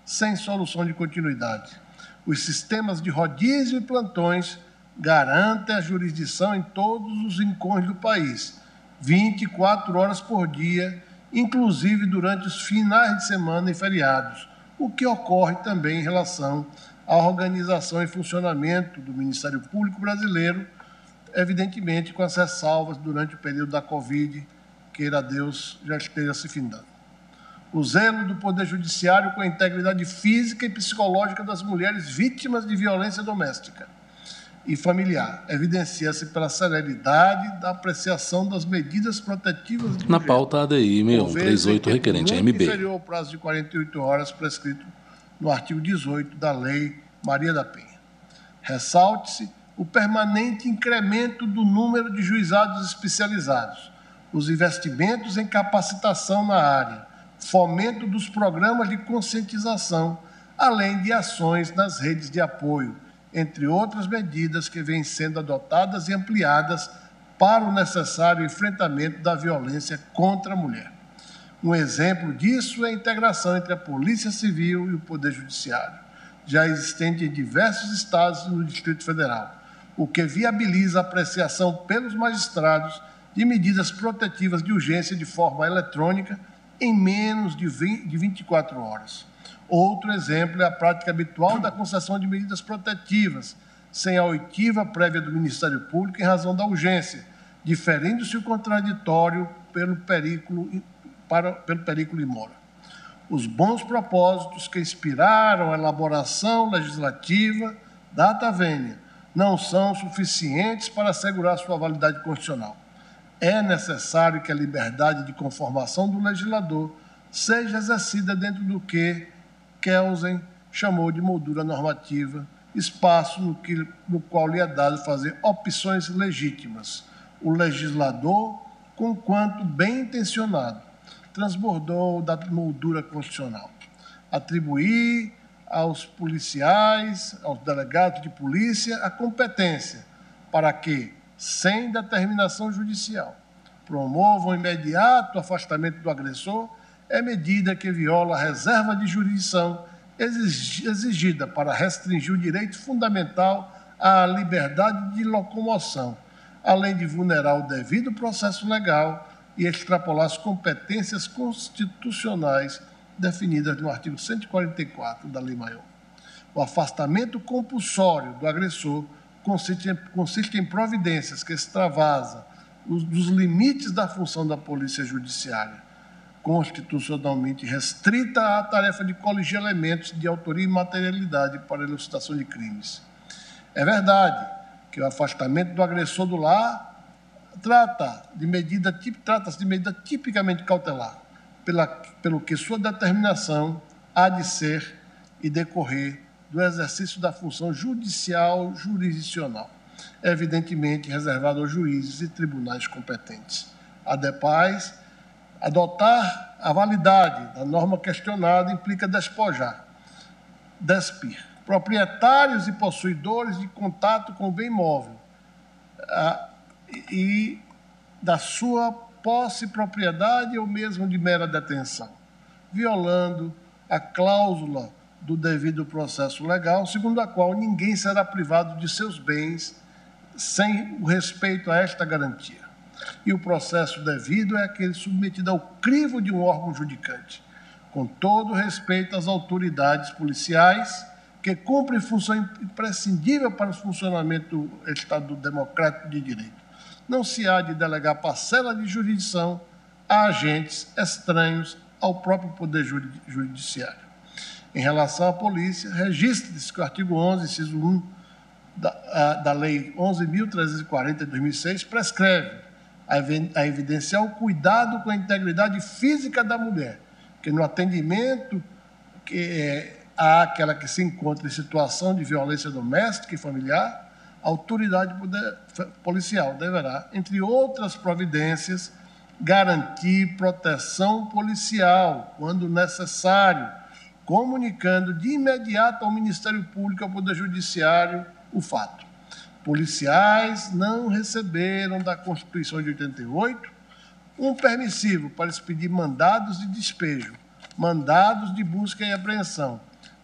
sem solução de continuidade. Os sistemas de rodízio e plantões garantem a jurisdição em todos os rincões do país, 24 horas por dia, inclusive durante os finais de semana e feriados, o que ocorre também em relação à organização e funcionamento do Ministério Público Brasileiro, evidentemente com as ressalvas durante o período da Covid, queira Deus, já esteja se findando. O zelo do Poder Judiciário com a integridade física e psicológica das mulheres vítimas de violência doméstica e familiar evidencia-se pela celeridade da apreciação das medidas protetivas de Na pauta ADI 6138, requerente a MB. Inferior ao prazo de 48 horas prescrito no artigo 18 da Lei Maria da Penha. Ressalte-se o permanente incremento do número de juizados especializados, os investimentos em capacitação na área, fomento dos programas de conscientização, além de ações nas redes de apoio, entre outras medidas que vêm sendo adotadas e ampliadas para o necessário enfrentamento da violência contra a mulher. Um exemplo disso é a integração entre a Polícia Civil e o Poder Judiciário, já existente em diversos estados e no Distrito Federal, o que viabiliza a apreciação pelos magistrados de medidas protetivas de urgência de forma eletrônica em menos de 24 horas. Outro exemplo é a prática habitual da concessão de medidas protetivas, sem a oitiva prévia do Ministério Público em razão da urgência, diferindo-se o contraditório pelo perículo imora. Os bons propósitos que inspiraram a elaboração legislativa data vênia não são suficientes para assegurar sua validade constitucional. É necessário que a liberdade de conformação do legislador seja exercida dentro do que Kelsen chamou de moldura normativa, espaço no qual lhe é dado fazer opções legítimas. O legislador, conquanto bem intencionado, transbordou da moldura constitucional. Atribuir aos policiais, aos delegados de polícia, a competência para que, sem determinação judicial, promovam imediato afastamento do agressor, é medida que viola a reserva de jurisdição exigida para restringir o direito fundamental à liberdade de locomoção, além de vulnerar o devido processo legal e extrapolar as competências constitucionais definidas no artigo 144 da Lei Maior. O afastamento compulsório do agressor consiste em providências que extravasam dos limites da função da Polícia Judiciária, constitucionalmente restrita à tarefa de coligir elementos de autoria e materialidade para a elucidação de crimes. É verdade que o afastamento do agressor do lar trata-se de medida tipicamente cautelar, pelo que sua determinação há de ser e decorrer do exercício da função judicial jurisdicional, evidentemente reservado aos juízes e tribunais competentes. Adepaz, adotar a validade da norma questionada implica despir proprietários e possuidores de contato com o bem imóvel e da sua posse, propriedade ou mesmo de mera detenção, violando a cláusula do devido processo legal, segundo a qual ninguém será privado de seus bens sem o respeito a esta garantia. E o processo devido é aquele submetido ao crivo de um órgão judicante, com todo respeito às autoridades policiais, que cumprem função imprescindível para o funcionamento do Estado democrático de direito. Não se há de delegar parcela de jurisdição a agentes estranhos ao próprio Poder Judiciário. Em relação à polícia, registre-se que o artigo 11, inciso 1 da Lei 11.340 de 2006 prescreve a evidenciar o cuidado com a integridade física da mulher, que no atendimento àquela que se encontra em situação de violência doméstica e familiar, a autoridade policial deverá, entre outras providências, garantir proteção policial, quando necessário, comunicando de imediato ao Ministério Público e ao Poder Judiciário o fato. Policiais não receberam da Constituição de 88 um permissivo para expedir mandados de despejo, mandados de busca e apreensão,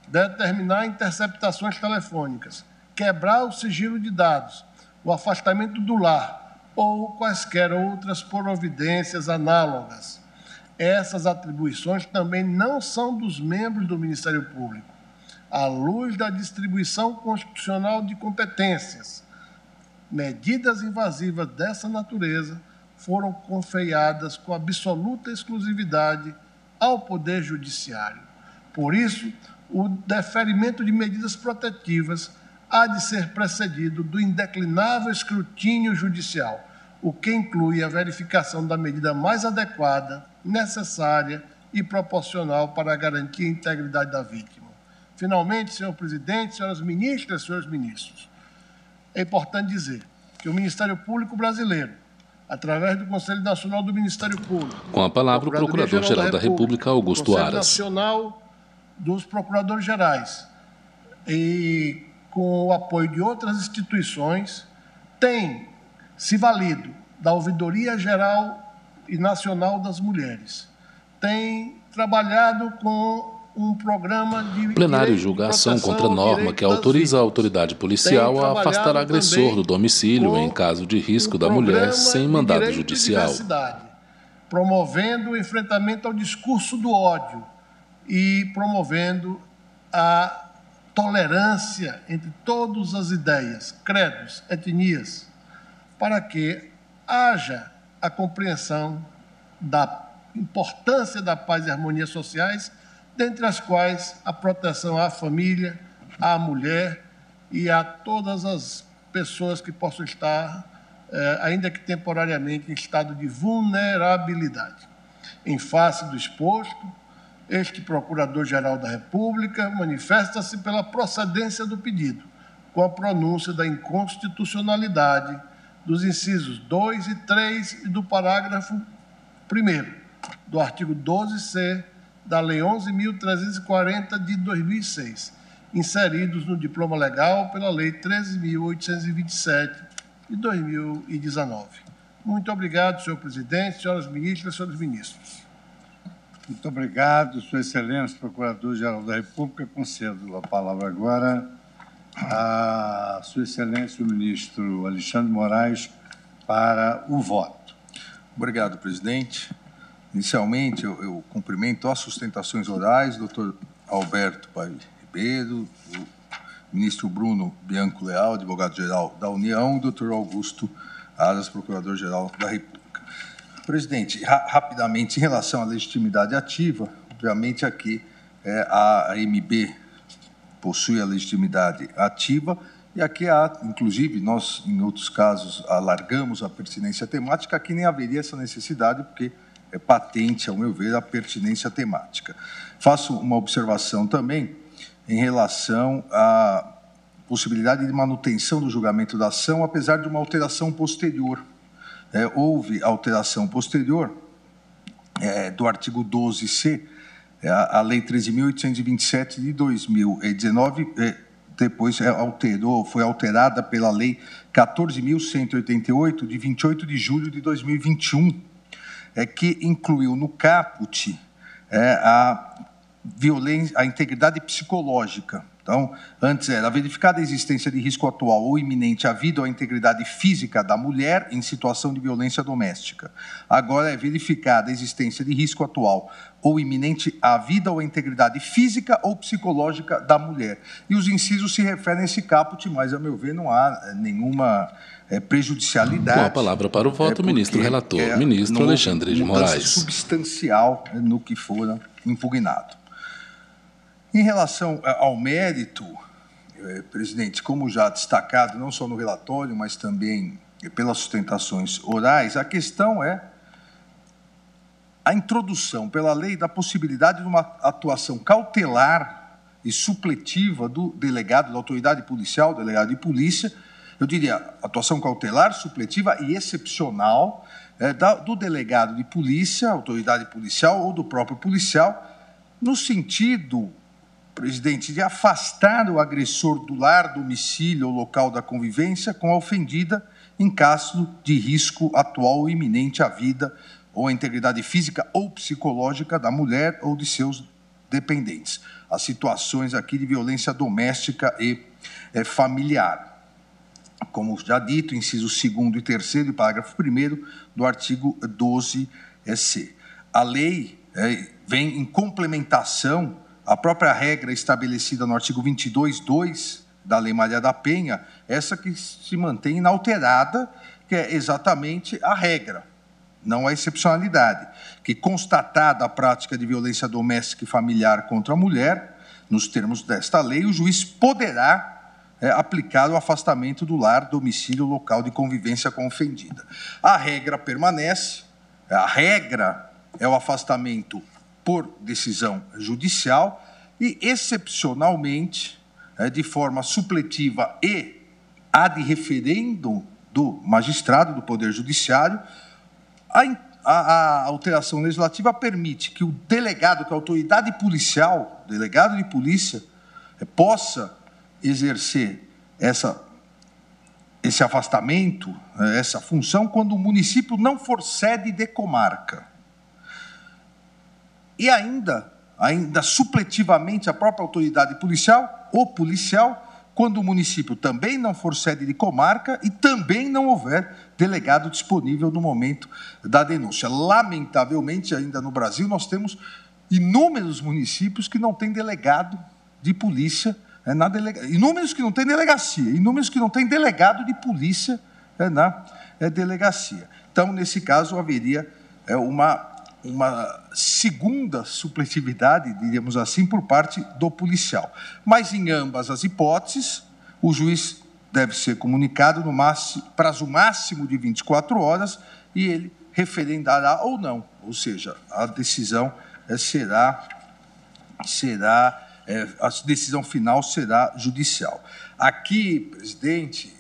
determinar interceptações telefônicas, quebrar o sigilo de dados, o afastamento do lar ou quaisquer outras providências análogas. Essas atribuições também não são dos membros do Ministério Público. À luz da distribuição constitucional de competências, medidas invasivas dessa natureza foram confiadas com absoluta exclusividade ao Poder Judiciário. Por isso, o deferimento de medidas protetivas há de ser precedido do indeclinável escrutínio judicial, o que inclui a verificação da medida mais adequada, necessária e proporcional para garantir a integridade da vítima. Finalmente, senhor presidente, senhoras ministras, senhores ministros, é importante dizer que o Ministério Público Brasileiro, através do Conselho Nacional do Ministério Público, com a palavra o Procurador-Geral da República, Augusto Aras. Conselho Nacional dos Procuradores-Gerais e com o apoio de outras instituições, tem se valido da Ouvidoria Geral e Nacional das Mulheres, tem trabalhado com um programa de plenário julga a ação contra a norma que autoriza a autoridade policial a afastar agressor do domicílio em caso de risco da mulher sem mandado judicial. Promovendo o enfrentamento ao discurso do ódio e promovendo a tolerância entre todas as ideias, credos, etnias, para que haja a compreensão da importância da paz e harmonia sociais, dentre as quais a proteção à família, à mulher e a todas as pessoas que possam estar, ainda que temporariamente, em estado de vulnerabilidade. Em face do exposto, este Procurador-Geral da República manifesta-se pela procedência do pedido, com a pronúncia da inconstitucionalidade dos incisos 2 e 3 e do parágrafo 1º do artigo 12C da Lei 11.340 de 2006, inseridos no diploma legal pela Lei 13.827 de 2019. Muito obrigado, senhor presidente, senhoras ministras e senhores ministros. Muito obrigado, Sua Excelência, Procurador-Geral da República. Concedo a palavra agora a Sua Excelência, o ministro Alexandre de Moraes, para o voto. Obrigado, presidente. Inicialmente, eu cumprimento as sustentações orais, doutor Alberto Paes Ribeiro, o ministro Bruno Bianco Leal, advogado-geral da União, e o doutor Augusto Aras, procurador-geral da República. Presidente, rapidamente, em relação à legitimidade ativa, obviamente aqui a AMB possui a legitimidade ativa e aqui há, inclusive, nós, em outros casos, alargamos a pertinência temática, aqui nem haveria essa necessidade, porque é patente, ao meu ver, a pertinência temática. Faço uma observação também em relação à possibilidade de manutenção do julgamento da ação, apesar de uma alteração posterior. Houve alteração posterior do artigo 12C, a Lei 13.827 de 2019, depois foi alterada pela Lei 14.188, de 28 de julho de 2021, que incluiu no caput a integridade psicológica. Então, antes era verificada a existência de risco atual ou iminente à vida ou à integridade física da mulher em situação de violência doméstica. Agora é verificada a existência de risco atual ou iminente à vida ou à integridade física ou psicológica da mulher. E os incisos se referem a esse caput, mas, a meu ver, não há nenhuma prejudicialidade. Com a palavra para o voto, o ministro relator, ministro Alexandre de Moraes. Substancial no que for impugnado. Em relação ao mérito, presidente, como já destacado, não só no relatório, mas também pelas sustentações orais, a questão é a introdução pela lei da possibilidade de uma atuação cautelar e supletiva do delegado, da autoridade policial, delegado de polícia, eu diria atuação cautelar, supletiva e excepcional do delegado de polícia, autoridade policial ou do próprio policial, no sentido, presidente, de afastar o agressor do lar, domicílio ou local da convivência com a ofendida em caso de risco atual ou iminente à vida ou à integridade física ou psicológica da mulher ou de seus dependentes. As situações aqui de violência doméstica e familiar. Como já dito, inciso 2º e 3º e parágrafo 1º do artigo 12C. A lei vem em complementação à própria regra estabelecida no artigo 22.2 da Lei Maria da Penha, essa que se mantém inalterada, que é exatamente a regra, não a excepcionalidade, que constatada a prática de violência doméstica e familiar contra a mulher, nos termos desta lei, o juiz poderá aplicar o afastamento do lar, domicílio, local de convivência com a ofendida. A regra permanece, a regra é o afastamento por decisão judicial e, excepcionalmente, de forma supletiva e ad referendum do magistrado do Poder Judiciário, a alteração legislativa permite que o delegado, que a autoridade policial, delegado de polícia, possa exercer esse afastamento, essa função, quando o município não for sede de comarca. E ainda supletivamente, a própria autoridade policial ou policial, quando o município também não for sede de comarca e também não houver delegado disponível no momento da denúncia. Lamentavelmente, ainda no Brasil, nós temos inúmeros municípios que não têm delegado de polícia na delegacia, inúmeros que não têm delegacia, inúmeros que não têm delegado de polícia na delegacia. Então, nesse caso, haveria uma segunda supletividade, diríamos assim, por parte do policial. Mas, em ambas as hipóteses, o juiz deve ser comunicado no prazo máximo de 24 horas e ele referendará ou não, ou seja, a decisão a decisão final será judicial. Aqui, presidente,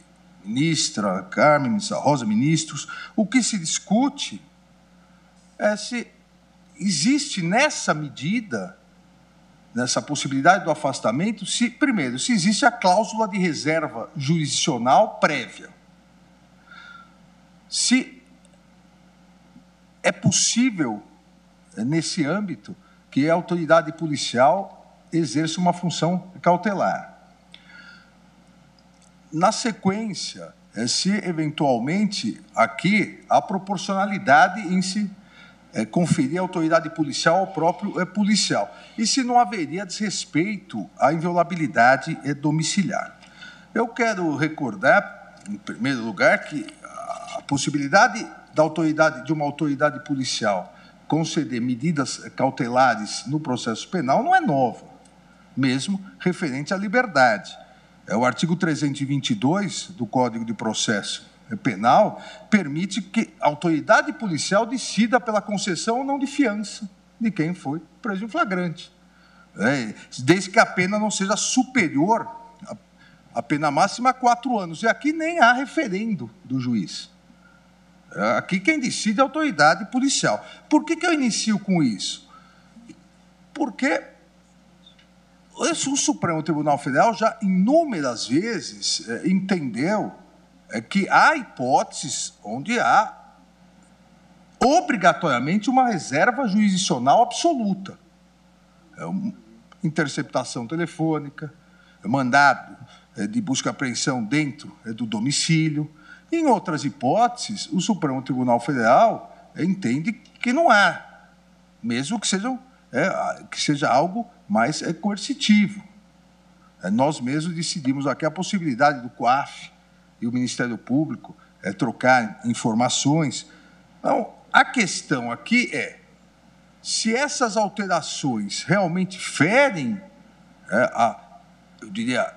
ministra Carmen, ministra Rosa, ministros, o que se discute é se existe nessa medida, nessa possibilidade do afastamento, primeiro, se existe a cláusula de reserva jurisdicional prévia. Se é possível, nesse âmbito, que a autoridade policial exerça uma função cautelar. Na sequência, se eventualmente aqui há proporcionalidade em se conferir a autoridade policial ao próprio policial. E se não haveria desrespeito à inviolabilidade domiciliar. Eu quero recordar, em primeiro lugar, que a possibilidade de uma autoridade policial conceder medidas cautelares no processo penal não é nova, mesmo referente à liberdade. O artigo 322 do Código de Processo Penal permite que a autoridade policial decida pela concessão ou não de fiança de quem foi preso em flagrante, desde que a pena não seja superior à pena máxima a 4 anos. E aqui nem há referendo do juiz. Aqui quem decide é a autoridade policial. Por que eu inicio com isso? Porque o Supremo Tribunal Federal já inúmeras vezes entendeu que há hipóteses onde há obrigatoriamente uma reserva jurisdicional absoluta. Interceptação telefônica, mandado de busca e apreensão dentro do domicílio. Em outras hipóteses, o Supremo Tribunal Federal entende que não há, mesmo que seja algo mais coercitivo. Nós mesmos decidimos aqui a possibilidade do COAF e o Ministério Público trocar informações. Então, a questão aqui é se essas alterações realmente ferem eu diria,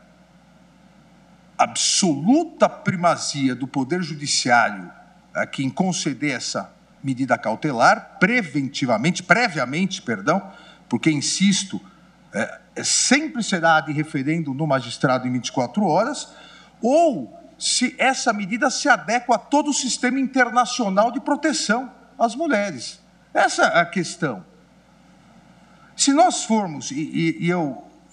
absoluta primazia do Poder Judiciário aqui em conceder essa medida cautelar previamente, porque, insisto, sempre será de referendo no magistrado em 24 horas, ou se essa medida se adequa a todo o sistema internacional de proteção às mulheres. Essa é a questão. Se nós formos,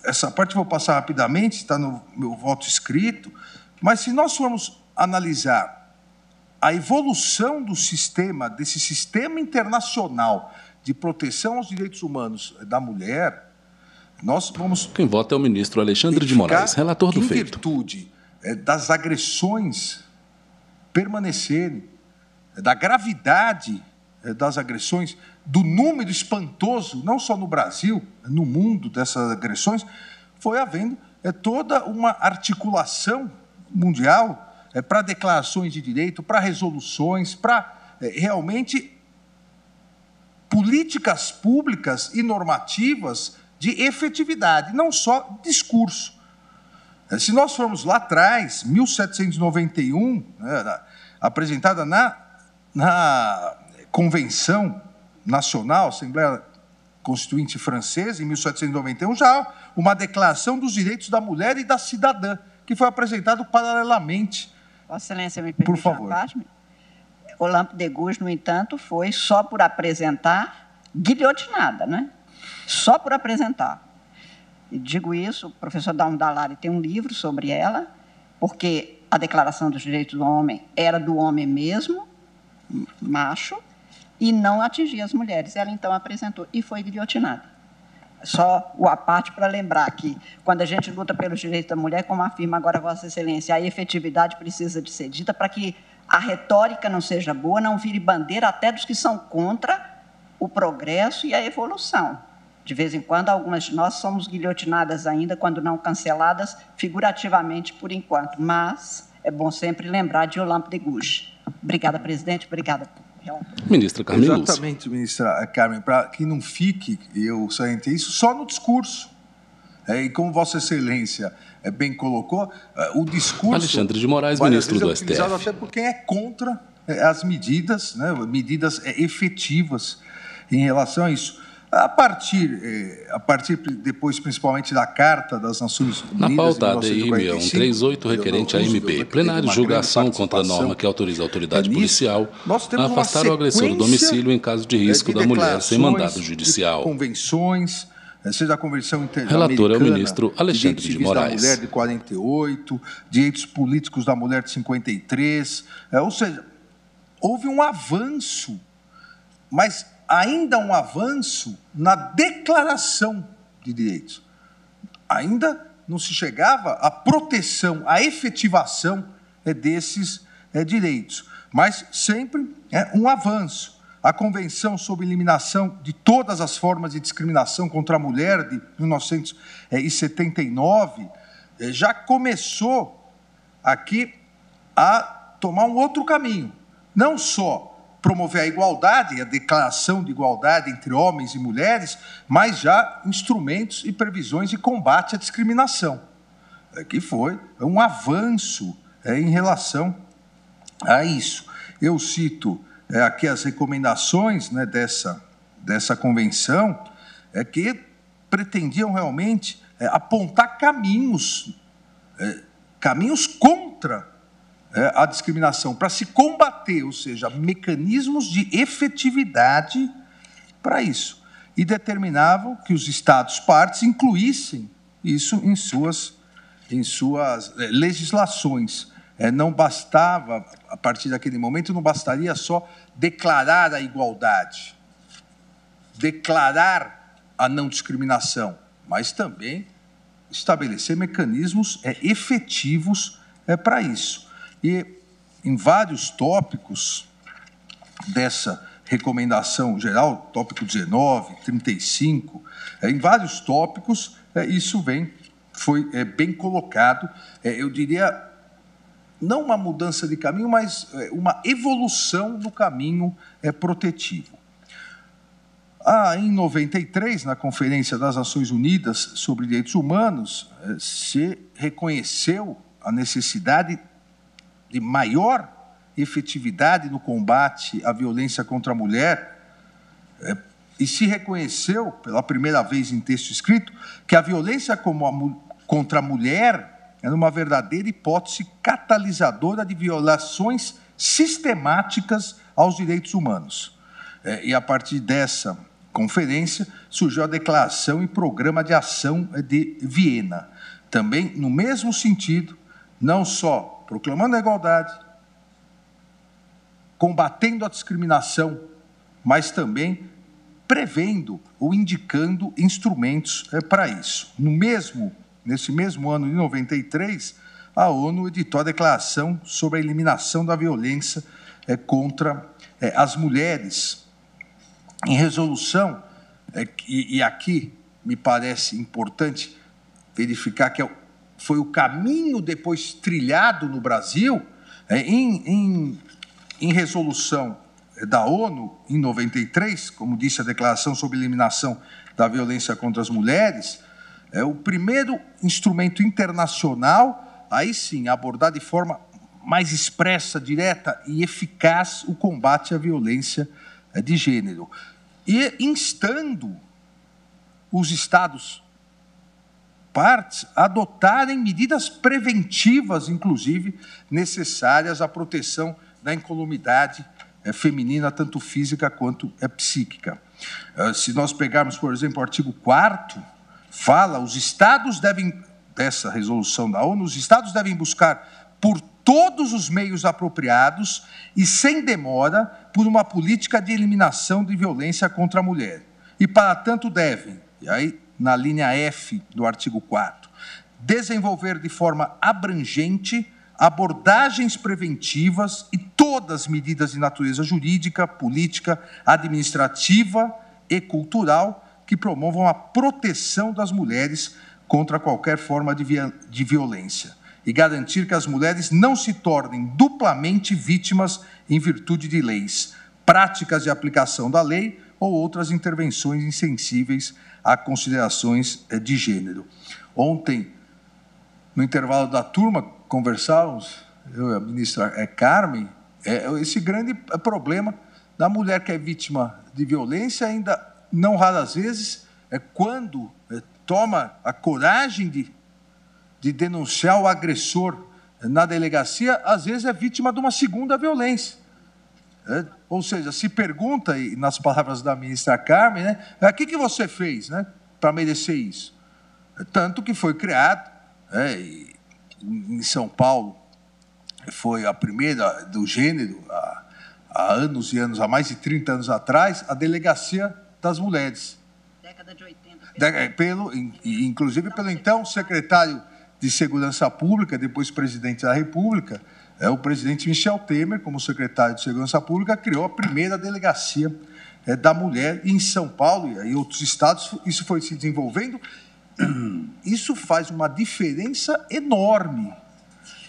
essa parte eu vou passar rapidamente, está no meu voto escrito, mas se nós formos analisar a evolução do sistema, desse sistema internacional de proteção aos direitos humanos da mulher, nós vamos... Quem vota é o ministro Alexandre de Moraes, relator do feito. Em virtude das agressões permanecerem, da gravidade das agressões, do número espantoso, não só no Brasil, no mundo dessas agressões, foi havendo toda uma articulação mundial para declarações de direito, para resoluções, para realmente políticas públicas e normativas de efetividade, não só discurso. Se nós formos lá atrás, 1791, apresentada na Convenção Nacional, Assembleia Constituinte Francesa, em 1791, já uma declaração dos direitos da mulher e da cidadã, que foi apresentado paralelamente. Vossa Excelência, me permite, por favor. Olympe de Gouges, no entanto, foi só por apresentar, guilhotinada, né? Só por apresentar. E digo isso, o professor Dalmo Dallari tem um livro sobre ela, porque a Declaração dos Direitos do Homem era do homem mesmo, macho, e não atingia as mulheres. Ela, então, apresentou e foi guilhotinada. Só o à parte para lembrar que, quando a gente luta pelos direitos da mulher, como afirma agora Vossa Excelência, a efetividade precisa de ser dita para que a retórica não seja boa, não vire bandeira até dos que são contra o progresso e a evolução. De vez em quando, algumas de nós somos guilhotinadas ainda, quando não canceladas, figurativamente por enquanto. Mas é bom sempre lembrar de Olympe de Gouges. Obrigada, presidente. Obrigada. Ministra Carmen Lúcia. Exatamente, ministra Carmen, para que não fique, eu salientei isso, só no discurso. E como Vossa Excelência bem colocou, o discurso... Alexandre de Moraes, ministro do STF. Utilizado até por quem é contra as medidas, né, medidas efetivas em relação a isso. A partir depois, principalmente, da Carta das Nações Unidas... Na pauta, a ADI 6138, requerente à MP, plenário julga a ação contra a norma que autoriza a autoridade policial a afastar o agressor do domicílio em caso de risco da mulher sem mandado judicial. Convenções, seja a Convenção Interamericana... Relator é o ministro Alexandre de Moraes. Da mulher de 48, direitos políticos da mulher de 53, ou seja, houve um avanço, mas ainda um avanço na declaração de direitos. Ainda não se chegava à proteção, à efetivação desses direitos, mas sempre um avanço. A Convenção sobre Eliminação de Todas as Formas de Discriminação contra a Mulher, de 1979, já começou aqui a tomar um outro caminho. Não só promover a igualdade, a declaração de igualdade entre homens e mulheres, mas já instrumentos e previsões de combate à discriminação, que foi um avanço em relação a isso. Eu cito aqui as recomendações, né, dessa convenção, que pretendiam realmente apontar caminhos contra a discriminação, para se combater, ou seja, mecanismos de efetividade para isso. E determinavam que os Estados-partes incluíssem isso em suas legislações. Não bastava, a partir daquele momento, não bastaria só declarar a igualdade, declarar a não discriminação, mas também estabelecer mecanismos efetivos para isso. E em vários tópicos dessa recomendação geral, tópico 19, 35, em vários tópicos, isso foi bem colocado, eu diria, não uma mudança de caminho, mas uma evolução no caminho protetivo. Em 93, na Conferência das Nações Unidas sobre Direitos Humanos, se reconheceu a necessidade de maior efetividade no combate à violência contra a mulher, e se reconheceu, pela primeira vez em texto escrito, que a violência contra a mulher era uma verdadeira hipótese catalisadora de violações sistemáticas aos direitos humanos. E a partir dessa conferência surgiu a Declaração e Programa de Ação de Viena, também no mesmo sentido, não só proclamando a igualdade, combatendo a discriminação, mas também prevendo ou indicando instrumentos para isso. Nesse mesmo ano de 93, a ONU editou a Declaração sobre a Eliminação da Violência contra as Mulheres. Em resolução, e aqui me parece importante verificar que foi o caminho depois trilhado no Brasil, em resolução da ONU, em 93, como disse a Declaração sobre a Eliminação da Violência contra as Mulheres, é o primeiro instrumento internacional, aí sim, a abordar de forma mais expressa, direta e eficaz o combate à violência de gênero. E instando os Estados partes a adotarem medidas preventivas, inclusive, necessárias à proteção da incolumidade feminina, tanto física quanto psíquica. Se nós pegarmos, por exemplo, o artigo 4º, fala, os Estados devem, dessa resolução da ONU, os Estados devem buscar por todos os meios apropriados e sem demora por uma política de eliminação de violência contra a mulher. E, para tanto, devem, e aí, na linha F do artigo 4º, desenvolver de forma abrangente abordagens preventivas e todas as medidas de natureza jurídica, política, administrativa e cultural que promovam a proteção das mulheres contra qualquer forma de violência e garantir que as mulheres não se tornem duplamente vítimas em virtude de leis, práticas de aplicação da lei ou outras intervenções insensíveis a considerações de gênero. Ontem, no intervalo da turma, conversávamos, eu e a ministra Carmen, esse grande problema da mulher que é vítima de violência, ainda não raras vezes, quando toma a coragem de denunciar o agressor na delegacia, às vezes é vítima de uma segunda violência. Ou seja, se pergunta, e nas palavras da ministra Carmen, o que você fez para merecer isso? Tanto que foi criado, em São Paulo, foi a primeira do gênero, há anos e anos, há mais de 30 anos atrás, a Delegacia das Mulheres. Década de 80. Inclusive pelo então secretário de Segurança Pública, depois presidente da República, o presidente Michel Temer, como secretário de Segurança Pública, criou a primeira delegacia da mulher em São Paulo e em outros estados. Isso foi se desenvolvendo. Isso faz uma diferença enorme,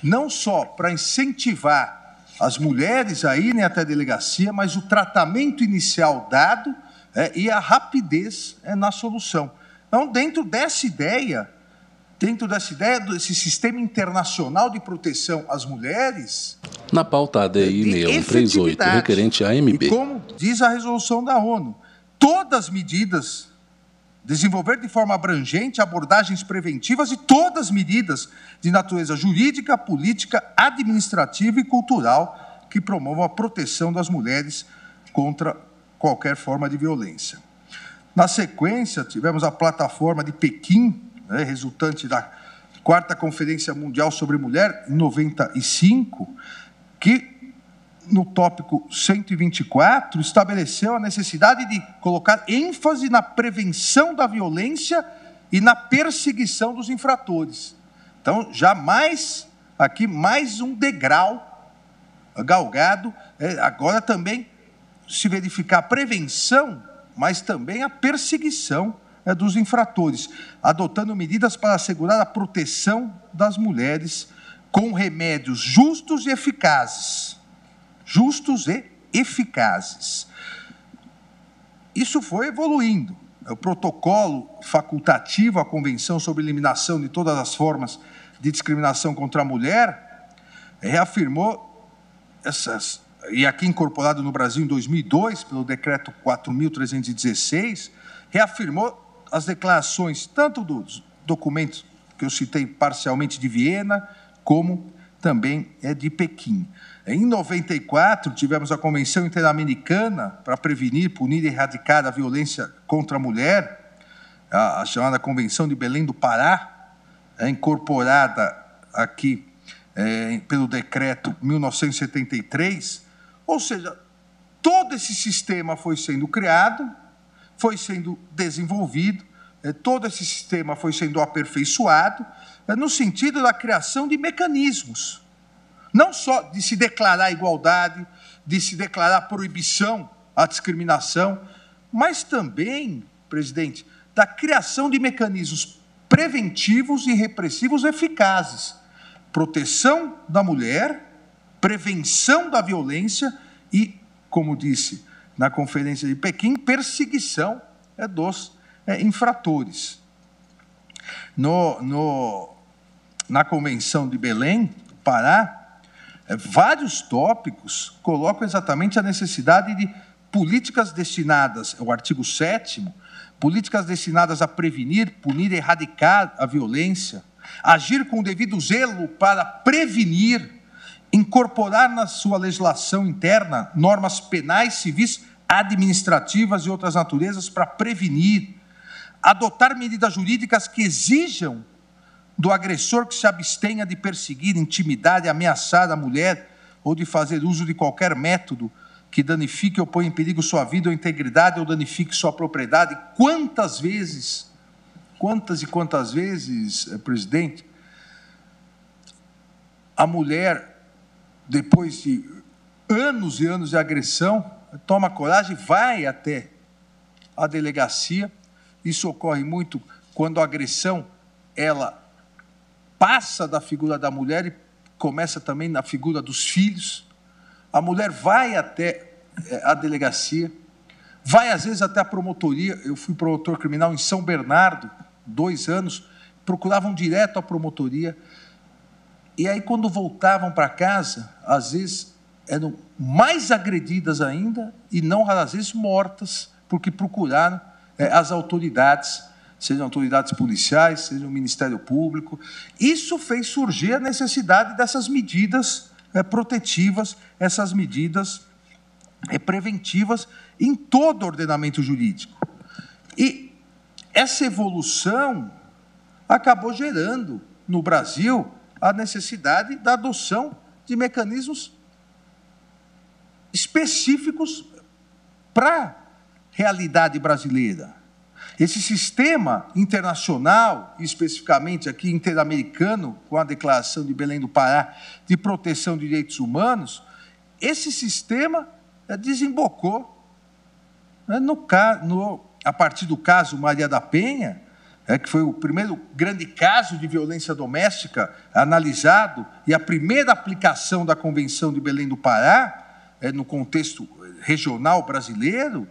não só para incentivar as mulheres a irem até a delegacia, mas o tratamento inicial dado e a rapidez na solução. Então, dentro dessa ideia desse sistema internacional de proteção às mulheres... Na pauta ADI 6138, requerente à AMB. E como diz a resolução da ONU, todas as medidas, desenvolver de forma abrangente abordagens preventivas e todas as medidas de natureza jurídica, política, administrativa e cultural que promovam a proteção das mulheres contra qualquer forma de violência. Na sequência, tivemos a plataforma de Pequim, resultante da 4ª Conferência Mundial sobre Mulher, em 95, que, no tópico 124, estabeleceu a necessidade de colocar ênfase na prevenção da violência e na perseguição dos infratores. Então, aqui mais um degrau galgado, agora também se verificar a prevenção, mas também a perseguição dos infratores, adotando medidas para assegurar a proteção das mulheres com remédios justos e eficazes. Justos e eficazes. Isso foi evoluindo. O protocolo facultativo à Convenção sobre a Eliminação de todas as formas de discriminação contra a mulher reafirmou e aqui incorporado no Brasil em 2002, pelo Decreto 4.316, reafirmou as declarações tanto dos documentos que eu citei parcialmente de Viena, como também de Pequim. Em 94, tivemos a Convenção Interamericana para prevenir, punir e erradicar a violência contra a mulher, a chamada Convenção de Belém do Pará, incorporada aqui pelo Decreto 1973, ou seja, todo esse sistema foi sendo criado, foi sendo desenvolvido, todo esse sistema foi sendo aperfeiçoado, no sentido da criação de mecanismos, não só de se declarar igualdade, de se declarar proibição à discriminação, mas também, presidente, da criação de mecanismos preventivos e repressivos eficazes, proteção da mulher, prevenção da violência e, como disse na Conferência de Pequim, perseguição dos infratores. Na Convenção de Belém do Pará, vários tópicos colocam exatamente a necessidade de políticas destinadas, o artigo 7º, políticas destinadas a prevenir, punir e erradicar a violência, agir com o devido zelo para prevenir, incorporar na sua legislação interna normas penais, civis, administrativas e outras naturezas para prevenir, adotar medidas jurídicas que exijam do agressor que se abstenha de perseguir, intimidar e ameaçar a mulher ou de fazer uso de qualquer método que danifique ou ponha em perigo sua vida ou integridade ou danifique sua propriedade. Quantas e quantas vezes, presidente, a mulher, depois de anos e anos de agressão, toma coragem, vai até a delegacia. Isso ocorre muito quando a agressão, ela passa da figura da mulher e começa também na figura dos filhos. A mulher vai até a delegacia, vai às vezes até a promotoria. Eu fui promotor criminal em São Bernardo, 2 anos, procuravam direto a promotoria. E aí, quando voltavam para casa, às vezes eram mais agredidas ainda e não raras vezes mortas, porque procuraram as autoridades, sejam autoridades policiais, seja o Ministério Público. Isso fez surgir a necessidade dessas medidas protetivas, essas medidas preventivas em todo o ordenamento jurídico. E essa evolução acabou gerando, no Brasil, a necessidade da adoção de mecanismos específicos para a realidade brasileira. Esse sistema internacional, especificamente aqui interamericano, com a Declaração de Belém do Pará de proteção de direitos humanos, esse sistema desembocou a partir do caso Maria da Penha, que foi o primeiro grande caso de violência doméstica analisado e a primeira aplicação da Convenção de Belém do Pará, no contexto regional brasileiro,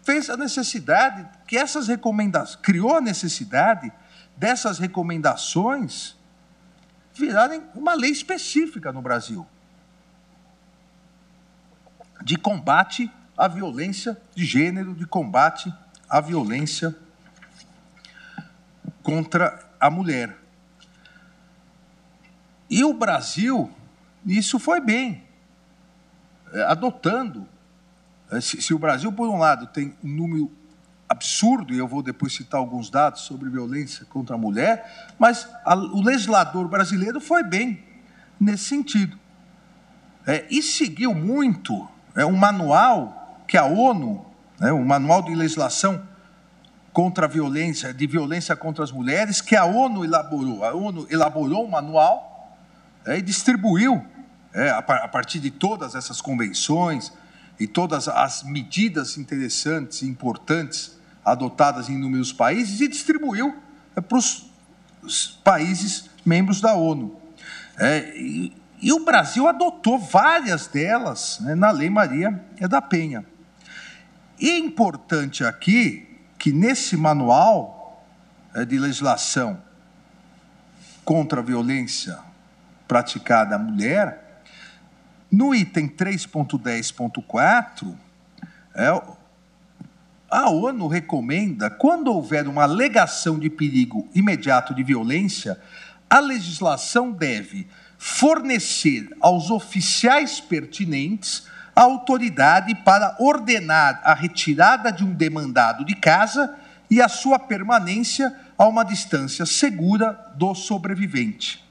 fez a necessidade que essas recomendações, criou a necessidade dessas recomendações virarem uma lei específica no Brasil de combate à violência de gênero, de combate à violência contra a mulher. E o Brasil, isso foi bem, adotando. Se o Brasil, por um lado, tem um número absurdo, e eu vou depois citar alguns dados sobre violência contra a mulher, mas o legislador brasileiro foi bem nesse sentido. E seguiu muito um manual que a ONU, o Manual de Legislação contra a Violência, de Violência contra as Mulheres, que a ONU elaborou. A ONU elaborou um manual e distribuiu, a partir de todas essas convenções e todas as medidas interessantes e importantes adotadas em inúmeros países, e distribuiu para os países membros da ONU. E o Brasil adotou várias delas na Lei Maria da Penha. E é importante aqui que nesse manual de legislação contra a violência praticada à mulher, No item 3.10.4, a ONU recomenda, quando houver uma alegação de perigo imediato de violência, a legislação deve fornecer aos oficiais pertinentes a autoridade para ordenar a retirada de um demandado de casa e a sua permanência a uma distância segura do sobrevivente.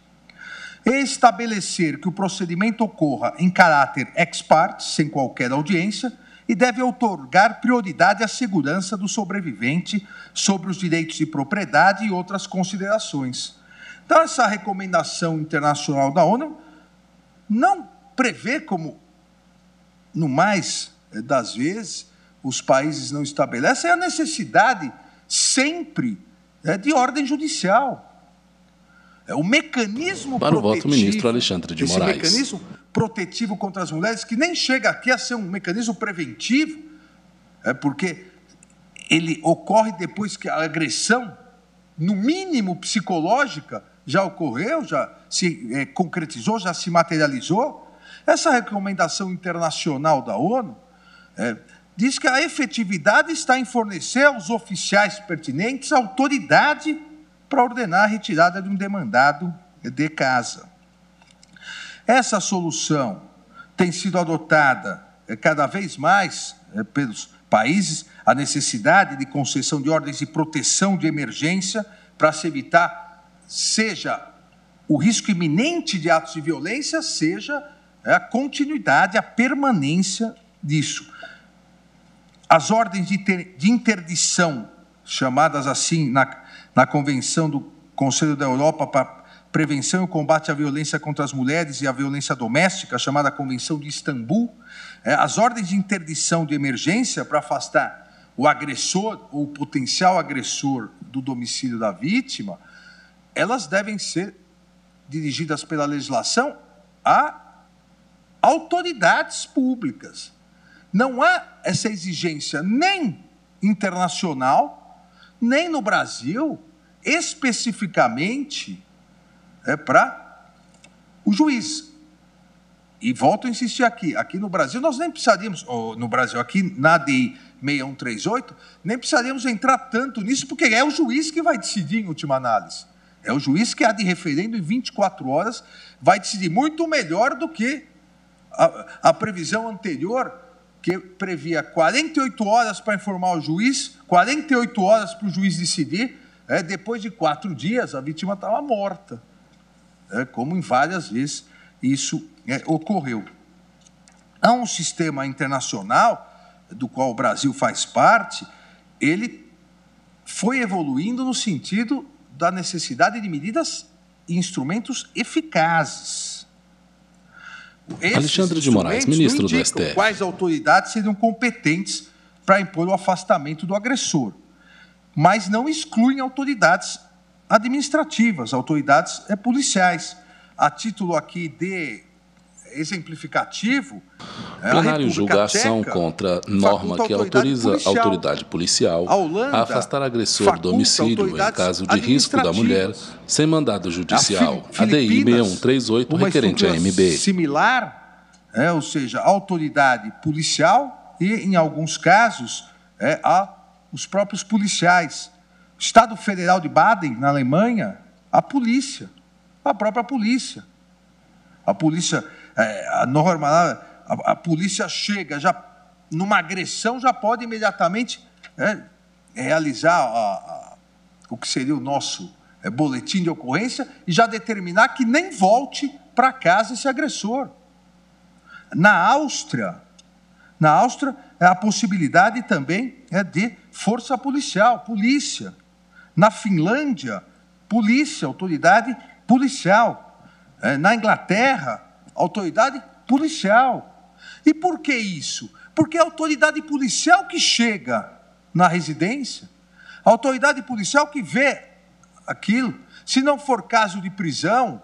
E estabelecer que o procedimento ocorra em caráter ex parte, sem qualquer audiência, e deve outorgar prioridade à segurança do sobrevivente sobre os direitos de propriedade e outras considerações. Então, essa recomendação internacional da ONU não prevê, como no mais das vezes os países não estabelecem, a necessidade sempre de ordem judicial. O mecanismo para protetivo, o voto, ministro Alexandre de Moraes. Esse mecanismo protetivo contra as mulheres, que nem chega aqui a ser um mecanismo preventivo, porque ele ocorre depois que a agressão, no mínimo psicológica, já ocorreu, já se concretizou, já se materializou. Essa recomendação internacional da ONU diz que a efetividade está em fornecer aos oficiais pertinentes autoridade para ordenar a retirada de um demandado de casa. Essa solução tem sido adotada cada vez mais pelos países, a necessidade de concessão de ordens de proteção de emergência para se evitar, seja o risco iminente de atos de violência, seja a continuidade, a permanência disso. As ordens de interdição, chamadas assim na Convenção do Conselho da Europa para Prevenção e Combate à Violência contra as Mulheres e à Violência Doméstica, chamada Convenção de Istambul, as ordens de interdição de emergência para afastar o agressor ou o potencial agressor do domicílio da vítima, elas devem ser dirigidas pela legislação a autoridades públicas. Não há essa exigência nem internacional, nem no Brasil, especificamente para o juiz. E volto a insistir aqui no Brasil nós nem precisaríamos, aqui na ADI 6138, nem precisaríamos entrar tanto nisso, porque é o juiz que vai decidir em última análise. É o juiz que há de referendo em 24 horas, vai decidir muito melhor do que a previsão anterior, que previa 48 horas para informar o juiz, 48 horas para o juiz decidir, depois de 4 dias a vítima estava morta, como em várias vezes isso ocorreu. Há um sistema internacional, do qual o Brasil faz parte, ele foi evoluindo no sentido da necessidade de medidas e instrumentos eficazes. Alexandre de Moraes, ministro do STF. Quais autoridades seriam competentes para impor o afastamento do agressor, mas não excluem autoridades administrativas, autoridades policiais. A título aqui de exemplificativo, plenário julga ação contra norma que autoriza a autoridade policial a afastar agressor do domicílio em caso de risco da mulher sem mandado judicial. ADI 6138, requerente a MB. Similar, ou seja, a autoridade policial e, em alguns casos, os próprios policiais. Estado Federal de Baden, na Alemanha, a polícia, a própria polícia. A polícia, a norma, a polícia chega, já numa agressão, já pode imediatamente realizar o que seria o nosso boletim de ocorrência e já determinar que nem volte para casa esse agressor. Na Áustria, a possibilidade também de força policial, polícia. Na Finlândia, polícia, autoridade policial. Na Inglaterra, autoridade policial. E por que isso? Porque é a autoridade policial que chega na residência, a autoridade policial que vê aquilo. Se não for caso de prisão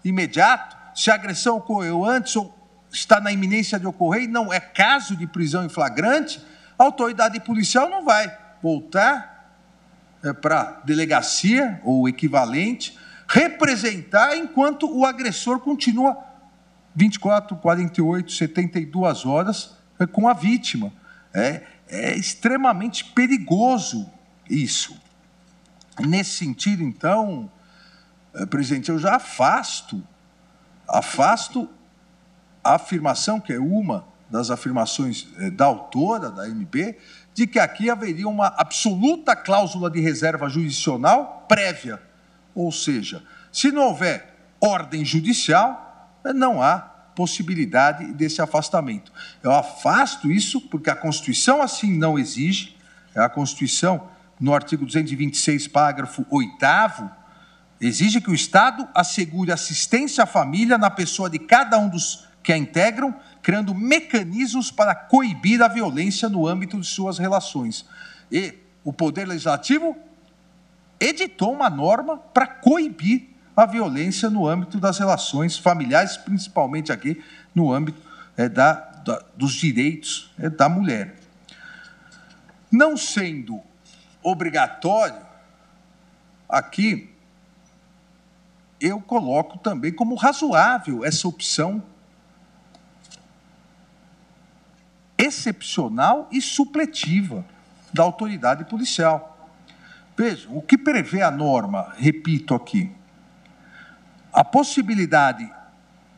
imediato, se a agressão ocorreu antes ou está na iminência de ocorrer e não é caso de prisão em flagrante, a autoridade policial não vai voltar para a delegacia ou equivalente, representar enquanto o agressor continua 24, 48, 72 horas com a vítima. É extremamente perigoso isso. Nesse sentido, então, presidente, eu já afasto a afirmação, que é uma das afirmações da autora, da MB, de que aqui haveria uma absoluta cláusula de reserva jurisdicional prévia. Ou seja, se não houver ordem judicial, não há possibilidade desse afastamento. Eu afasto isso porque a Constituição assim não exige. A Constituição, no artigo 226, parágrafo 8º, exige que o Estado assegure assistência à família na pessoa de cada um dos que a integram, criando mecanismos para coibir a violência no âmbito de suas relações. E o Poder Legislativo editou uma norma para coibir a violência no âmbito das relações familiares, principalmente aqui no âmbito dos direitos da mulher. Não sendo obrigatório, aqui eu coloco também como razoável essa opção excepcional e supletiva da autoridade policial. Vejam, o que prevê a norma, repito aqui, a possibilidade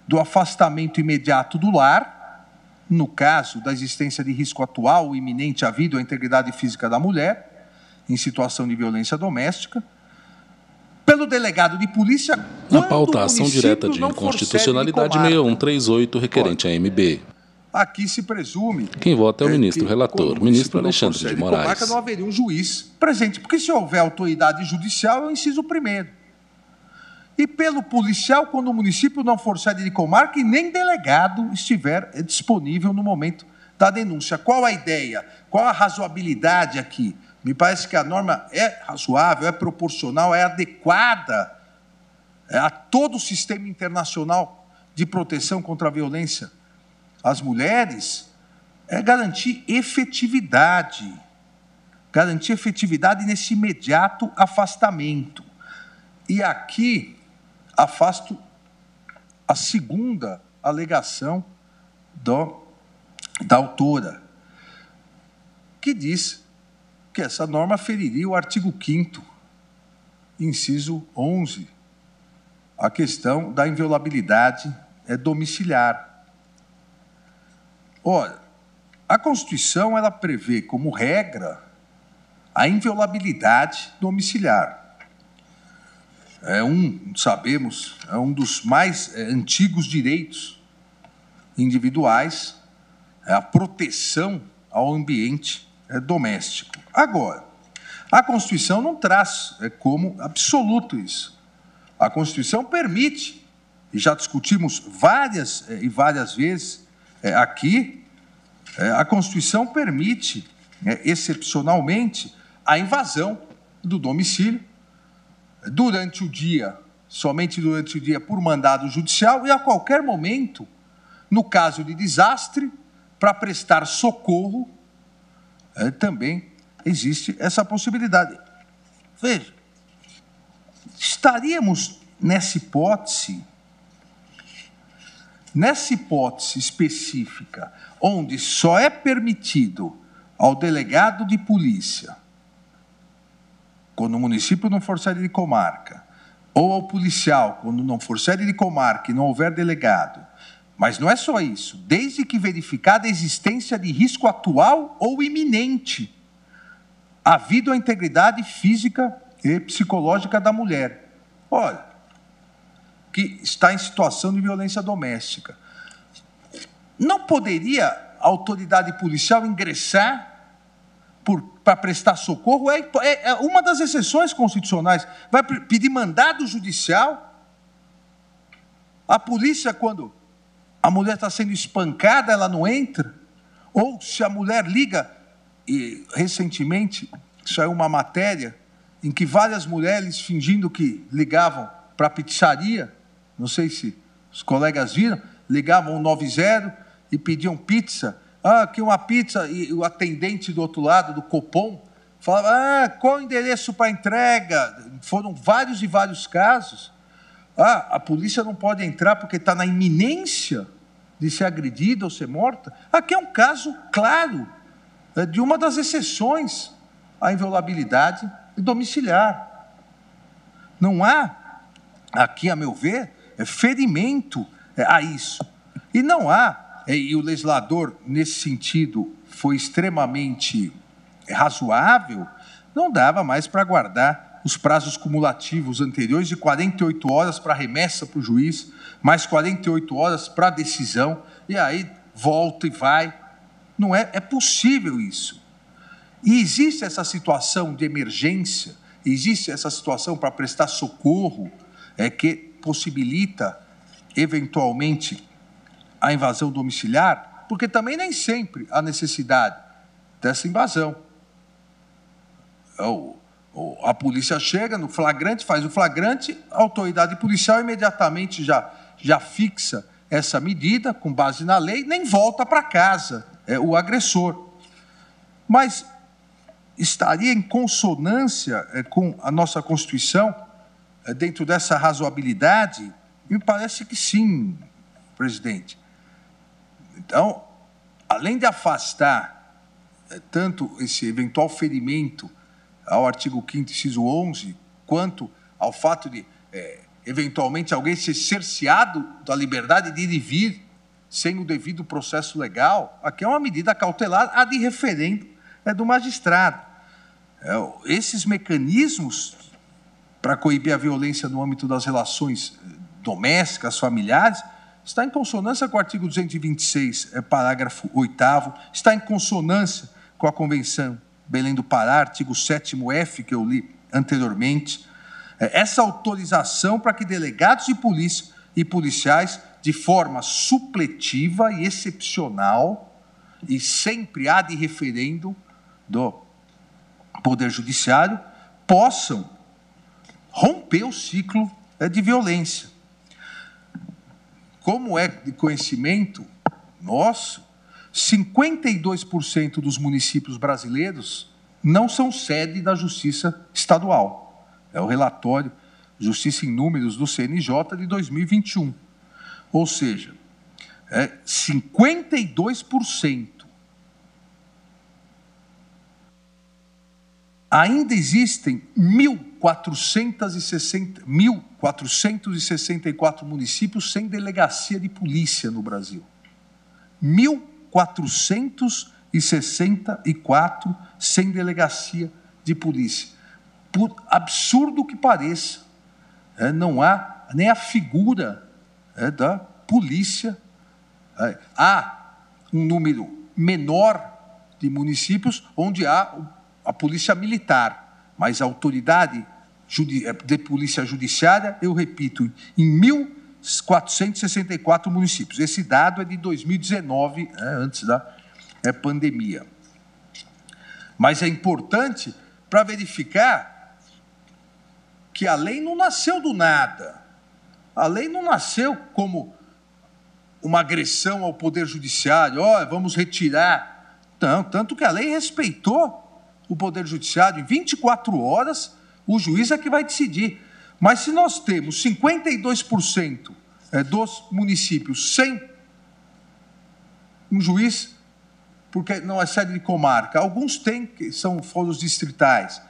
do afastamento imediato do lar, no caso da existência de risco atual ou iminente à vida ou à integridade física da mulher, em situação de violência doméstica, pelo delegado de polícia, na pauta, a ação direta de inconstitucionalidade 6138, requerente à MB. Aqui se presume... Quem vota é o ministro relator, ministro Alexandre de Moraes. Não haveria um juiz presente, porque se houver autoridade judicial, é o inciso 1º. E pelo policial, quando o município não for sede de comarca e nem delegado estiver disponível no momento da denúncia. Qual a ideia? Qual a razoabilidade aqui? Me parece que a norma é razoável, é proporcional, é adequada a todo o sistema internacional de proteção contra a violência às mulheres, é garantir efetividade nesse imediato afastamento. E aqui afasto a segunda alegação da autora, que diz que essa norma feriria o artigo 5º, inciso 11, a questão da inviolabilidade domiciliar. Ora, a Constituição ela prevê como regra a inviolabilidade domiciliar. Sabemos, é um dos mais antigos direitos individuais, é a proteção ao ambiente doméstico. Agora, a Constituição não traz como absoluto isso. A Constituição permite, e já discutimos várias vezes aqui, a Constituição permite, excepcionalmente, a invasão do domicílio durante o dia, somente durante o dia, por mandado judicial e a qualquer momento, no caso de desastre, para prestar socorro, também existe essa possibilidade. Veja, estaríamos nessa hipótese específica, onde só é permitido ao delegado de polícia, quando o município não for sede de comarca, ou ao policial, quando não for sede de comarca e não houver delegado. Mas não é só isso, desde que verificada a existência de risco atual ou iminente à vida ou à integridade física e psicológica da mulher. Olha, que está em situação de violência doméstica. Não poderia a autoridade policial ingressar para prestar socorro? É uma das exceções constitucionais. Vai pedir mandado judicial? A polícia, quando a mulher está sendo espancada, ela não entra? Ou se a mulher liga, e recentemente, isso é uma matéria, em que várias mulheres fingindo que ligavam para a pizzaria, não sei se os colegas viram, ligavam 90 e pediam pizza. Aqui uma pizza, e o atendente do outro lado, do Copom, falava, qual o endereço para entrega? Foram vários e vários casos. a polícia não pode entrar porque está na iminência de ser agredida ou ser morta. Aqui é um caso claro de uma das exceções à inviolabilidade domiciliar. Não há, aqui, a meu ver, ferimento a isso. E não há, e o legislador, nesse sentido, foi extremamente razoável, não dava mais para guardar os prazos cumulativos anteriores de 48 horas para remessa para o juiz, mais 48 horas para a decisão, e aí volta e vai. Não é possível isso. E existe essa situação de emergência, existe essa situação para prestar socorro, que possibilita, eventualmente, a invasão domiciliar, porque também nem sempre há necessidade dessa invasão. A polícia chega no flagrante, faz o flagrante, a autoridade policial imediatamente já fixa essa medida, com base na lei, nem volta para casa o agressor. Mas estaria em consonância com a nossa Constituição, dentro dessa razoabilidade? Me parece que sim, presidente. Então, além de afastar tanto esse eventual ferimento ao artigo 5º, inciso 11, quanto ao fato de, eventualmente, alguém ser cerceado da liberdade de ir e vir sem o devido processo legal, aqui é uma medida cautelar a de referendo do magistrado. Esses mecanismos para coibir a violência no âmbito das relações domésticas, familiares, está em consonância com o artigo 226, parágrafo 8º, está em consonância com a Convenção Belém do Pará, artigo 7º-F, que eu li anteriormente. Essa autorização para que delegados de polícia e policiais, de forma supletiva e excepcional, e sempre há de referendo do Poder Judiciário, possam romper o ciclo de violência. Como é de conhecimento nosso, 52% dos municípios brasileiros não são sede da Justiça Estadual. É o relatório Justiça em Números do CNJ de 2021. Ou seja, 52%. Ainda existem 1.464 municípios sem delegacia de polícia no Brasil. 1.464 sem delegacia de polícia. Por absurdo que pareça, não há nem a figura da polícia. Há um número menor de municípios onde há a polícia militar, mas a autoridade de polícia judiciária, eu repito, em 1.464 municípios. Esse dado é de 2019, antes da pandemia. Mas é importante para verificar que a lei não nasceu do nada. A lei não nasceu como uma agressão ao Poder Judiciário, vamos retirar. Não, tanto que a lei respeitou o Poder Judiciário. Em 24 horas, o juiz é que vai decidir. Mas se nós temos 52% dos municípios sem um juiz, porque não é sede de comarca, alguns têm, que são fóruns distritais,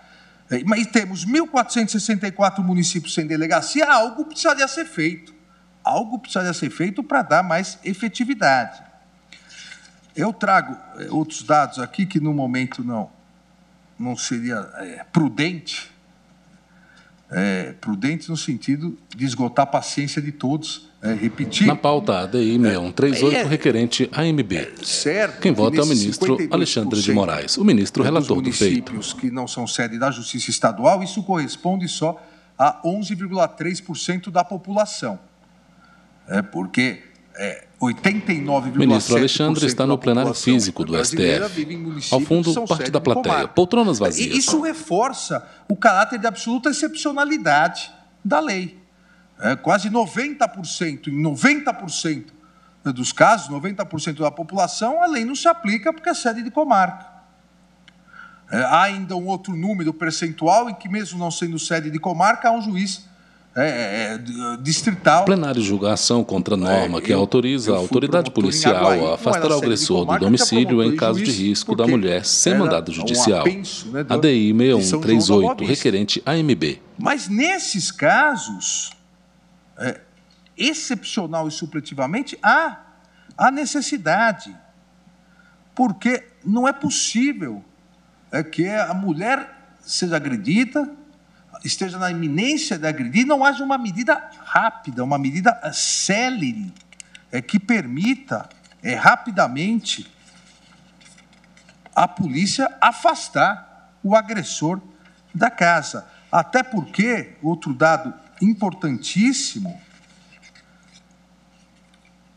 mas temos 1.464 municípios sem delegacia, algo precisaria ser feito. Algo precisaria ser feito para dar mais efetividade. Eu trago outros dados aqui que, no momento, não seria prudente, prudente no sentido de esgotar a paciência de todos, repetir. Na pauta ADI 6138, requerente AMB. Certo. Quem vota é o ministro Alexandre de Moraes, o ministro relator do feito. Municípios que não são sede da Justiça Estadual, isso corresponde só a 11,3% da população. Porque 89,7%. O ministro Alexandre está no plenário físico do STF. Ao fundo, parte da plateia. Poltronas vazias. Isso reforça o caráter de absoluta excepcionalidade da lei. Quase 90%, em 90% dos casos, 90% da população, a lei não se aplica porque é sede de comarca. Há ainda um outro número percentual em que, mesmo não sendo sede de comarca, há um juiz distrital. Plenário de julgação contra a norma que autoriza a autoridade policial a afastar o agressor do domicílio em caso de risco da mulher sem mandado judicial. ADI 6138, requerente AMB. Mas nesses casos, excepcional e supletivamente, há necessidade. Porque não é possível que a mulher seja agredida, esteja na iminência de agredir, e não haja uma medida rápida, uma medida célere, que permita rapidamente a polícia afastar o agressor da casa. Até porque, outro dado importantíssimo,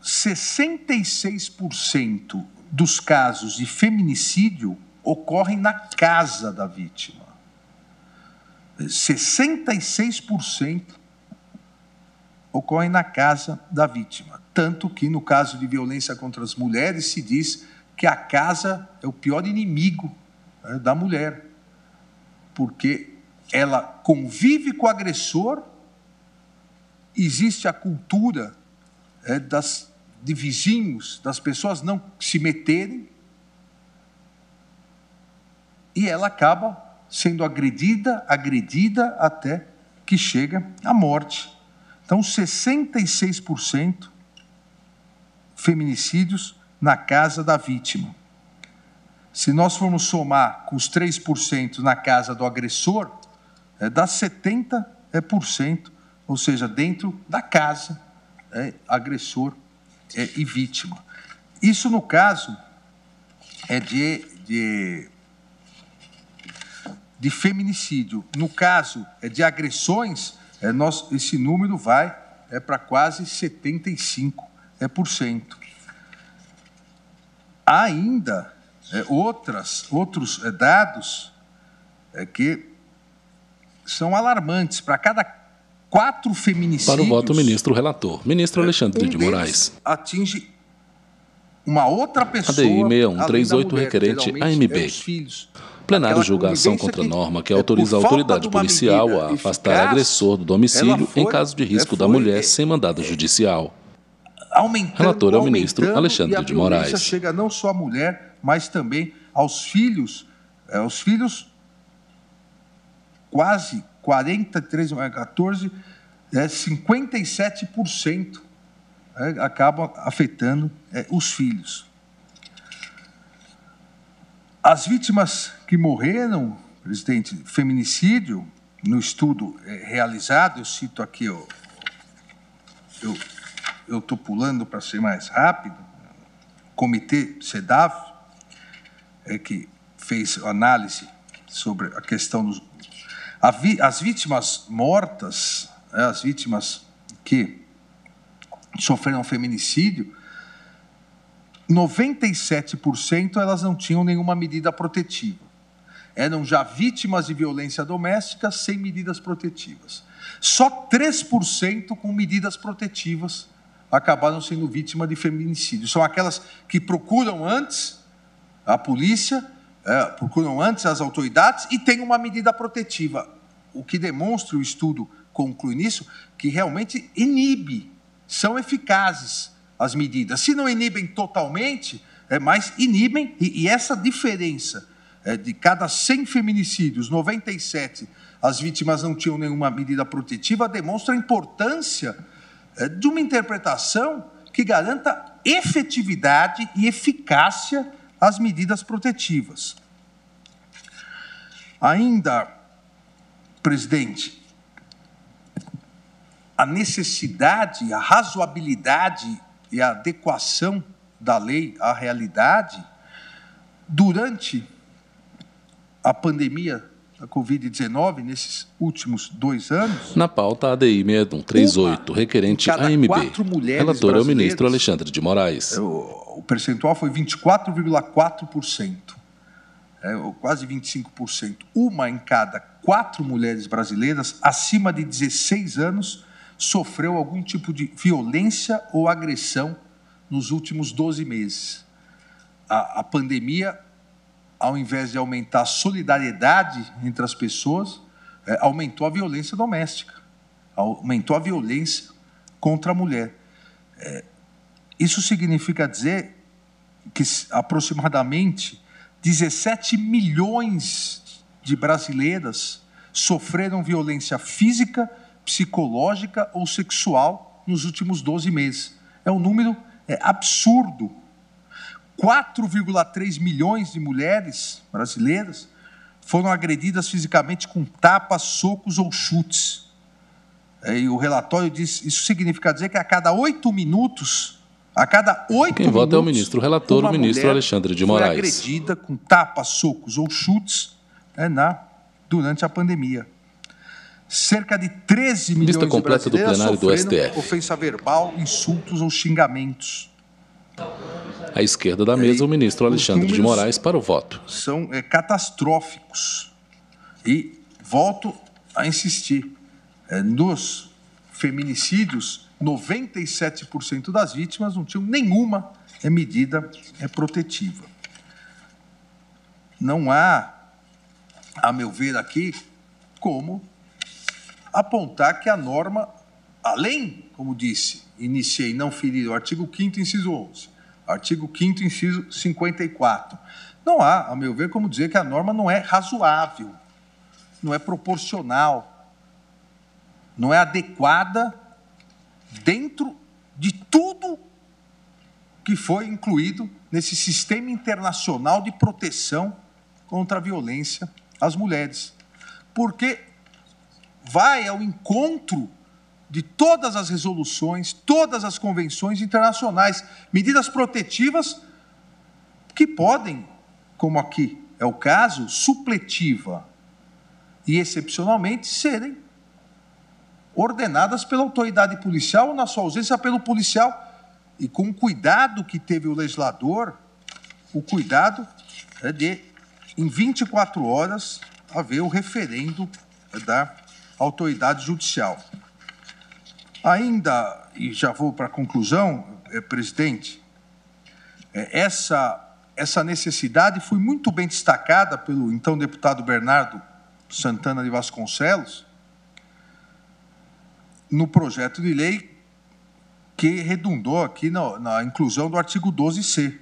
66% dos casos de feminicídio ocorrem na casa da vítima. 66% ocorrem na casa da vítima. Tanto que, no caso de violência contra as mulheres, se diz que a casa é o pior inimigo da mulher, porque ela convive com o agressor, existe a cultura de vizinhos, das pessoas não se meterem, e ela acaba sendo agredida até que chega à morte. Então, 66% feminicídios na casa da vítima. Se nós formos somar com os 3% na casa do agressor, dá 70%, ou seja, dentro da casa, agressor e vítima. Isso, no caso, de feminicídio. No caso de agressões, esse número vai para quase 75%. Há ainda outros dados que são alarmantes. Para cada 4 feminicídios... Para o voto, ministro relator. Ministro Alexandre de Moraes. Atinge uma outra pessoa... ADI 6138, requerente AMB. Os filhos. Plenário de julgação contra a norma que autoriza a autoridade policial a afastar agressor do domicílio em caso de risco da mulher sem mandado judicial. Relator é o ministro Alexandre de Moraes. A violência chega não só à mulher, mas também aos filhos. Os filhos, quase 43, 14, 57% acabam afetando os filhos. As vítimas que morreram, presidente, feminicídio, no estudo realizado, eu cito aqui, eu estou pulando para ser mais rápido, o Comitê CEDAV, que fez análise sobre a questão dos... As vítimas mortas, as vítimas que sofreram feminicídio, 97% elas não tinham nenhuma medida protetiva. Eram já vítimas de violência doméstica sem medidas protetivas. Só 3% com medidas protetivas acabaram sendo vítimas de feminicídio. São aquelas que procuram antes a polícia, procuram antes as autoridades e têm uma medida protetiva. O que demonstra, o estudo conclui nisso, que realmente inibe, são eficazes as medidas. Se não inibem totalmente, mas inibem, e essa diferença de cada 100 feminicídios, 97 as vítimas não tinham nenhuma medida protetiva, demonstra a importância de uma interpretação que garanta efetividade e eficácia às medidas protetivas. Ainda, presidente, a necessidade, a razoabilidade e a adequação da lei à realidade, durante a pandemia da Covid-19, nesses últimos 2 anos... Na pauta, ADI 6138, requerente AMB. Relator é o ministro Alexandre de Moraes. O percentual foi 24,4%, quase 25%. Uma em cada 4 mulheres brasileiras acima de 16 anos sofreu algum tipo de violência ou agressão nos últimos 12 meses. A pandemia, ao invés de aumentar a solidariedade entre as pessoas, aumentou a violência doméstica. aumentou a violência contra a mulher. Isso significa dizer que aproximadamente 17 milhões de brasileiras sofreram violência física, psicológica ou sexual nos últimos 12 meses. É um número absurdo. 4,3 milhões de mulheres brasileiras foram agredidas fisicamente com tapas, socos ou chutes. E o relatório diz, isso significa dizer que a cada 8 minutos, Quem vota é o ministro relator, o ministro Alexandre de Moraes. Foi agredida com tapas, socos ou chutes durante a pandemia. Cerca de 13 milhões Lista completa de brasileiras do plenário do STF. Ofensa verbal, insultos ou xingamentos. À esquerda da mesa, o ministro Alexandre de Moraes para o voto. São catastróficos. E volto a insistir, nos feminicídios, 97% das vítimas não tinham nenhuma medida protetiva. Não há, a meu ver aqui, como apontar que a norma, além, como disse, iniciei não ferir o artigo 5º, inciso 11, artigo 5º, inciso 54. Não há, a meu ver, como dizer que a norma não é razoável, não é proporcional, não é adequada dentro de tudo que foi incluído nesse sistema internacional de proteção contra a violência às mulheres. Porque vai ao encontro de todas as resoluções, todas as convenções internacionais, medidas protetivas que podem, como aqui é o caso, supletiva e excepcionalmente serem ordenadas pela autoridade policial ou, na sua ausência, pelo policial. E com o cuidado que teve o legislador, o cuidado de, em 24 horas, haver o referendo da autoridade judicial. Ainda, e já vou para a conclusão, presidente, essa necessidade foi muito bem destacada pelo então deputado Bernardo Santana de Vasconcelos no projeto de lei que redundou aqui na inclusão do artigo 12C.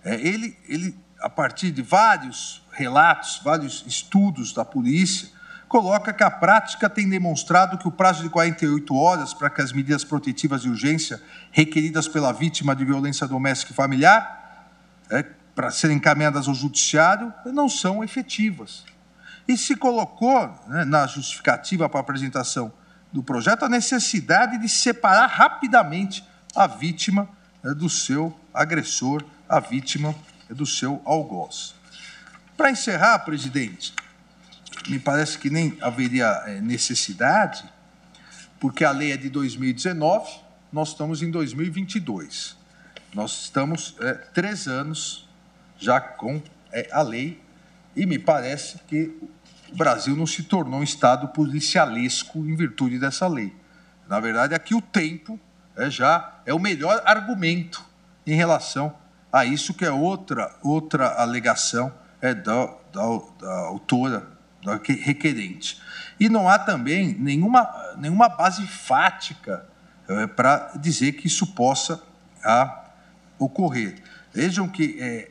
Ele, a partir de vários relatos, vários estudos da polícia, coloca que a prática tem demonstrado que o prazo de 48 horas para que as medidas protetivas de urgência requeridas pela vítima de violência doméstica e familiar, para serem encaminhadas ao judiciário, não são efetivas. E se colocou, na justificativa para a apresentação do projeto, a necessidade de separar rapidamente a vítima do seu agressor, a vítima do seu algoz. Para encerrar, presidente, me parece que nem haveria necessidade, porque a lei é de 2019, nós estamos em 2022. Nós estamos 3 anos já com a lei, e me parece que o Brasil não se tornou um Estado policialesco em virtude dessa lei. Na verdade, aqui o tempo já é o melhor argumento em relação a isso, que é outra alegação da autora, da requerente. E não há também nenhuma base fática para dizer que isso possa ocorrer. Vejam que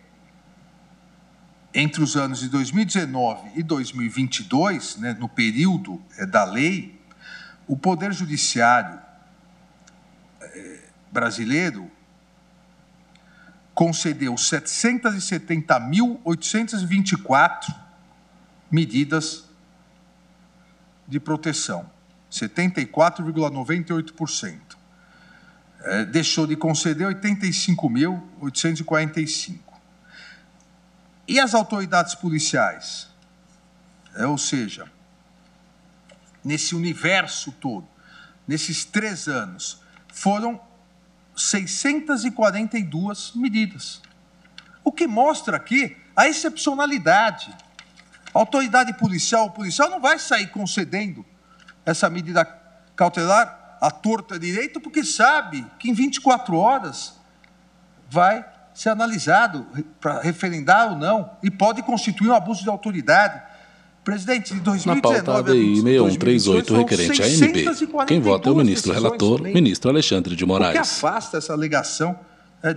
entre os anos de 2019 e 2022, no período da lei, o Poder Judiciário brasileiro concedeu 770.824 medidas de proteção, 74,98%. Deixou de conceder 85.845. E as autoridades policiais? Ou seja, nesse universo todo, nesses 3 anos, foram 642 medidas. O que mostra aqui a excepcionalidade. A autoridade policial, o policial não vai sair concedendo essa medida cautelar à torta direito, porque sabe que em 24 horas vai ser analisado para referendar ou não, e pode constituir um abuso de autoridade. Presidente, de 2019 na pauta ADI 6138, requerente à AMB. Quem vota é o ministro relator, ministro Alexandre de Moraes. O que afasta essa alegação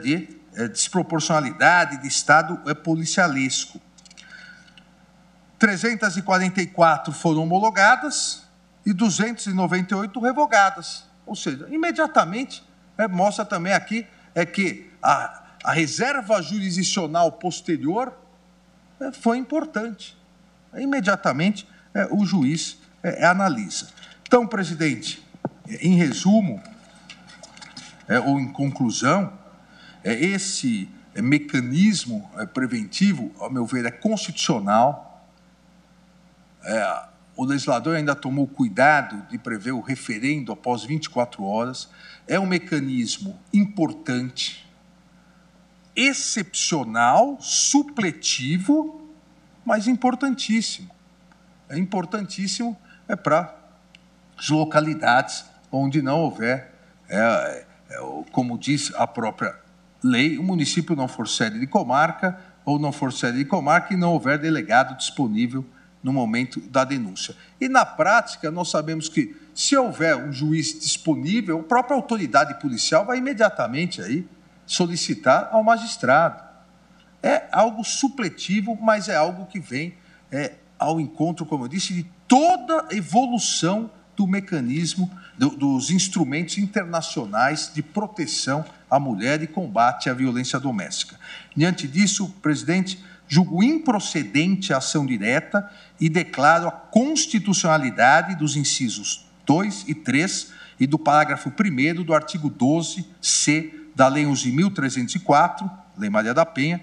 de desproporcionalidade de Estado policialesco. 344 foram homologadas e 298 revogadas. Ou seja, imediatamente, mostra também aqui que a reserva jurisdicional posterior foi importante. Imediatamente, o juiz analisa. Então, presidente, em resumo, ou em conclusão, esse mecanismo preventivo, ao meu ver, é constitucional. O legislador ainda tomou cuidado de prever o referendo após 24 horas. É um mecanismo importante, excepcional, supletivo, mas importantíssimo. É importantíssimo para as localidades onde não houver, como diz a própria lei, o município não for sede de comarca ou não for sede de comarca e não houver delegado disponível no momento da denúncia. E, na prática, nós sabemos que, se houver um juiz disponível, a própria autoridade policial vai imediatamente aí solicitar ao magistrado. É algo supletivo, mas é algo que vem ao encontro, como eu disse, de toda a evolução do mecanismo, dos instrumentos internacionais de proteção à mulher e combate à violência doméstica. Diante disso, presidente, julgo improcedente a ação direta e declaro a constitucionalidade dos incisos 2 e 3 e do parágrafo 1º do artigo 12C da Lei 11.304, Lei Maria da Penha,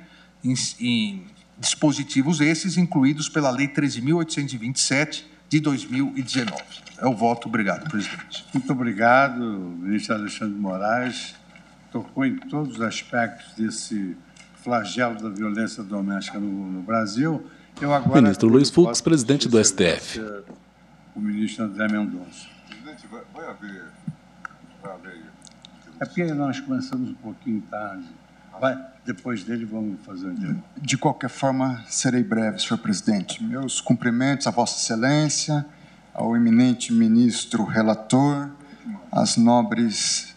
em dispositivos esses incluídos pela Lei 13.827 de 2019. É o voto. Obrigado, presidente. Muito obrigado, ministro Alexandre de Moraes. Tocou em todos os aspectos desse flagelo da violência doméstica no Brasil. Eu agora, ministro Luiz Fux, presidente do STF. O ministro André Mendonça. Presidente, vai haver. É porque nós começamos um pouquinho tarde. Depois dele, vamos fazer o dia. De qualquer forma, serei breve, senhor presidente. Meus cumprimentos a Vossa Excelência, ao eminente ministro relator, às nobres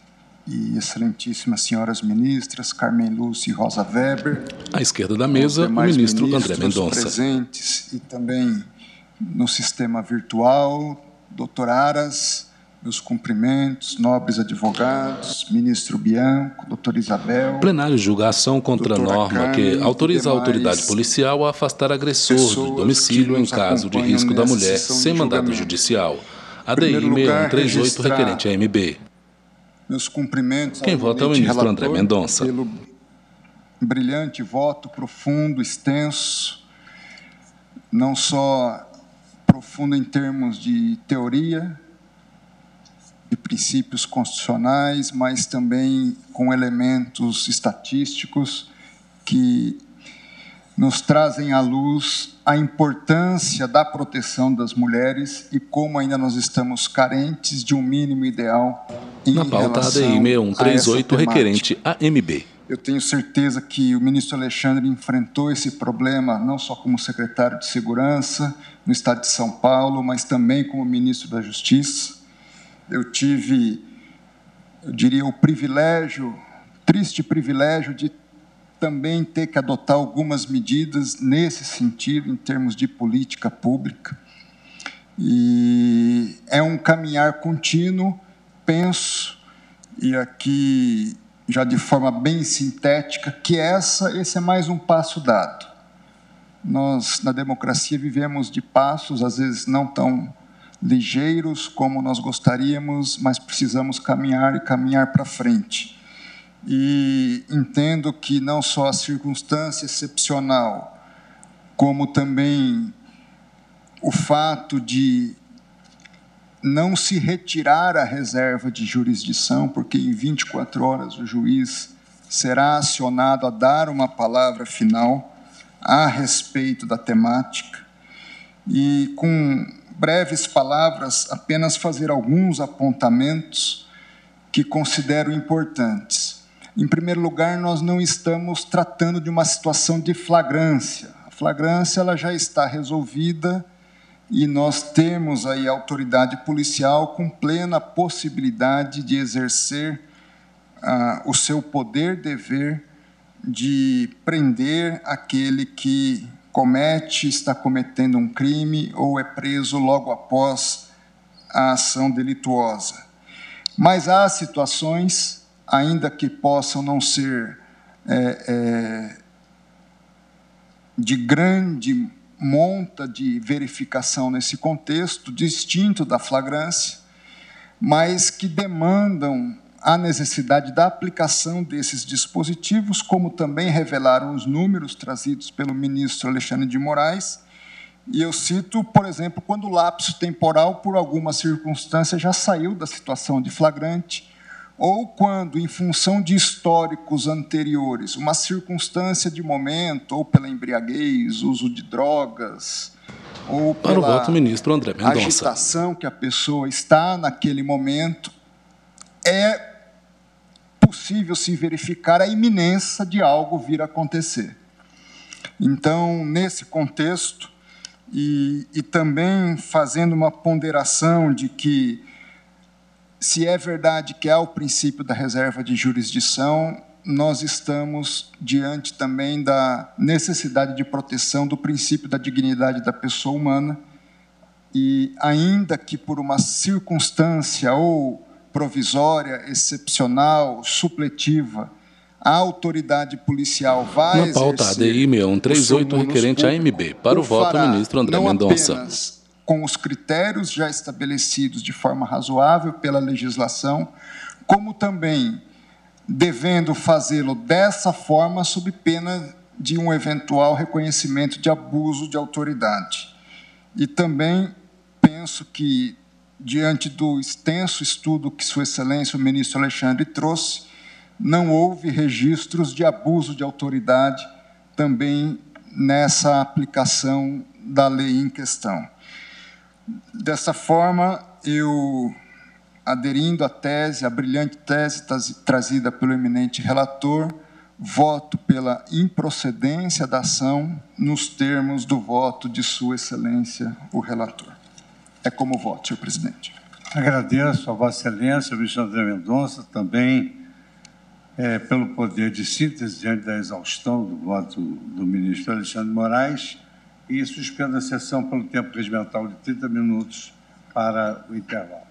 e excelentíssimas senhoras ministras, Carmen Lúcia e Rosa Weber. À esquerda da mesa, o ministro André Mendonça. Presentes e também no sistema virtual, doutor Aras, meus cumprimentos, nobres advogados, ministro Bianco, doutora Isabel. Plenário julga a ação contra a norma que autoriza a autoridade policial a afastar agressor do domicílio em caso de risco da mulher sem mandado judicial. ADI 6138, requerente à AMB. Meus cumprimentos. Quem vota é o ministro André Mendonça. Pelo brilhante voto, profundo, extenso, não só profundo em termos de teoria, de princípios constitucionais, mas também com elementos estatísticos que nos trazem à luz a importância da proteção das mulheres e como ainda nós estamos carentes de um mínimo ideal em relação a essa temática. Na pauta ADI 6138, requerente à AMB. Eu tenho certeza que o ministro Alexandre enfrentou esse problema não só como secretário de Segurança no estado de São Paulo, mas também como ministro da Justiça. Eu tive, eu diria, o privilégio, triste privilégio de também ter que adotar algumas medidas nesse sentido, em termos de política pública. E é um caminhar contínuo, penso, e aqui, já de forma bem sintética, que esse é mais um passo dado. Nós, na democracia, vivemos de passos, às vezes não tão ligeiros como nós gostaríamos, mas precisamos caminhar e caminhar para frente. E entendo que não só a circunstância excepcional, como também o fato de não se retirar a reserva de jurisdição, porque em 24 horas o juiz será acionado a dar uma palavra final a respeito da temática, e com breves palavras, apenas fazer alguns apontamentos que considero importantes. Em primeiro lugar, nós não estamos tratando de uma situação de flagrância. A flagrância ela já está resolvida e nós temos aí a autoridade policial com plena possibilidade de exercer o seu poder-dever de prender aquele que está cometendo um crime ou é preso logo após a ação delituosa. Mas há situações, ainda que possam não ser de grande monta de verificação nesse contexto, distinto da flagrância, mas que demandam a necessidade da aplicação desses dispositivos, como também revelaram os números trazidos pelo ministro Alexandre de Moraes. E eu cito, por exemplo, quando o lapso temporal, por alguma circunstância, já saiu da situação de flagrante, ou quando, em função de históricos anteriores, uma circunstância de momento, ou pela embriaguez, uso de drogas, ou pela o voto, ministro André Mendonça, agitação que a pessoa está naquele momento, é possível se verificar a iminência de algo vir a acontecer. Então, nesse contexto, e também fazendo uma ponderação de que, se é verdade que há o princípio da reserva de jurisdição, nós estamos diante também da necessidade de proteção do princípio da dignidade da pessoa humana, e ainda que por uma circunstância ou provisória, excepcional, supletiva, a autoridade policial vai exercer... Na pauta ADI 6138, requerente AMB. Para o voto, o ministro André Mendonça. Não apenas com os critérios já estabelecidos de forma razoável pela legislação, como também devendo fazê-lo dessa forma sob pena de um eventual reconhecimento de abuso de autoridade. E também penso que, diante do extenso estudo que Sua Excelência, o ministro Alexandre, trouxe, não houve registros de abuso de autoridade também nessa aplicação da lei em questão. Dessa forma, eu, aderindo à tese, a brilhante tese trazida pelo eminente relator, voto pela improcedência da ação nos termos do voto de Sua Excelência, o relator. É como voto, senhor presidente. Agradeço a Vossa Excelência, o ministro André Mendonça, também pelo poder de síntese diante da exaustão do voto do ministro Alexandre de Moraes, e suspendo a sessão pelo tempo regimental de 30 minutos para o intervalo.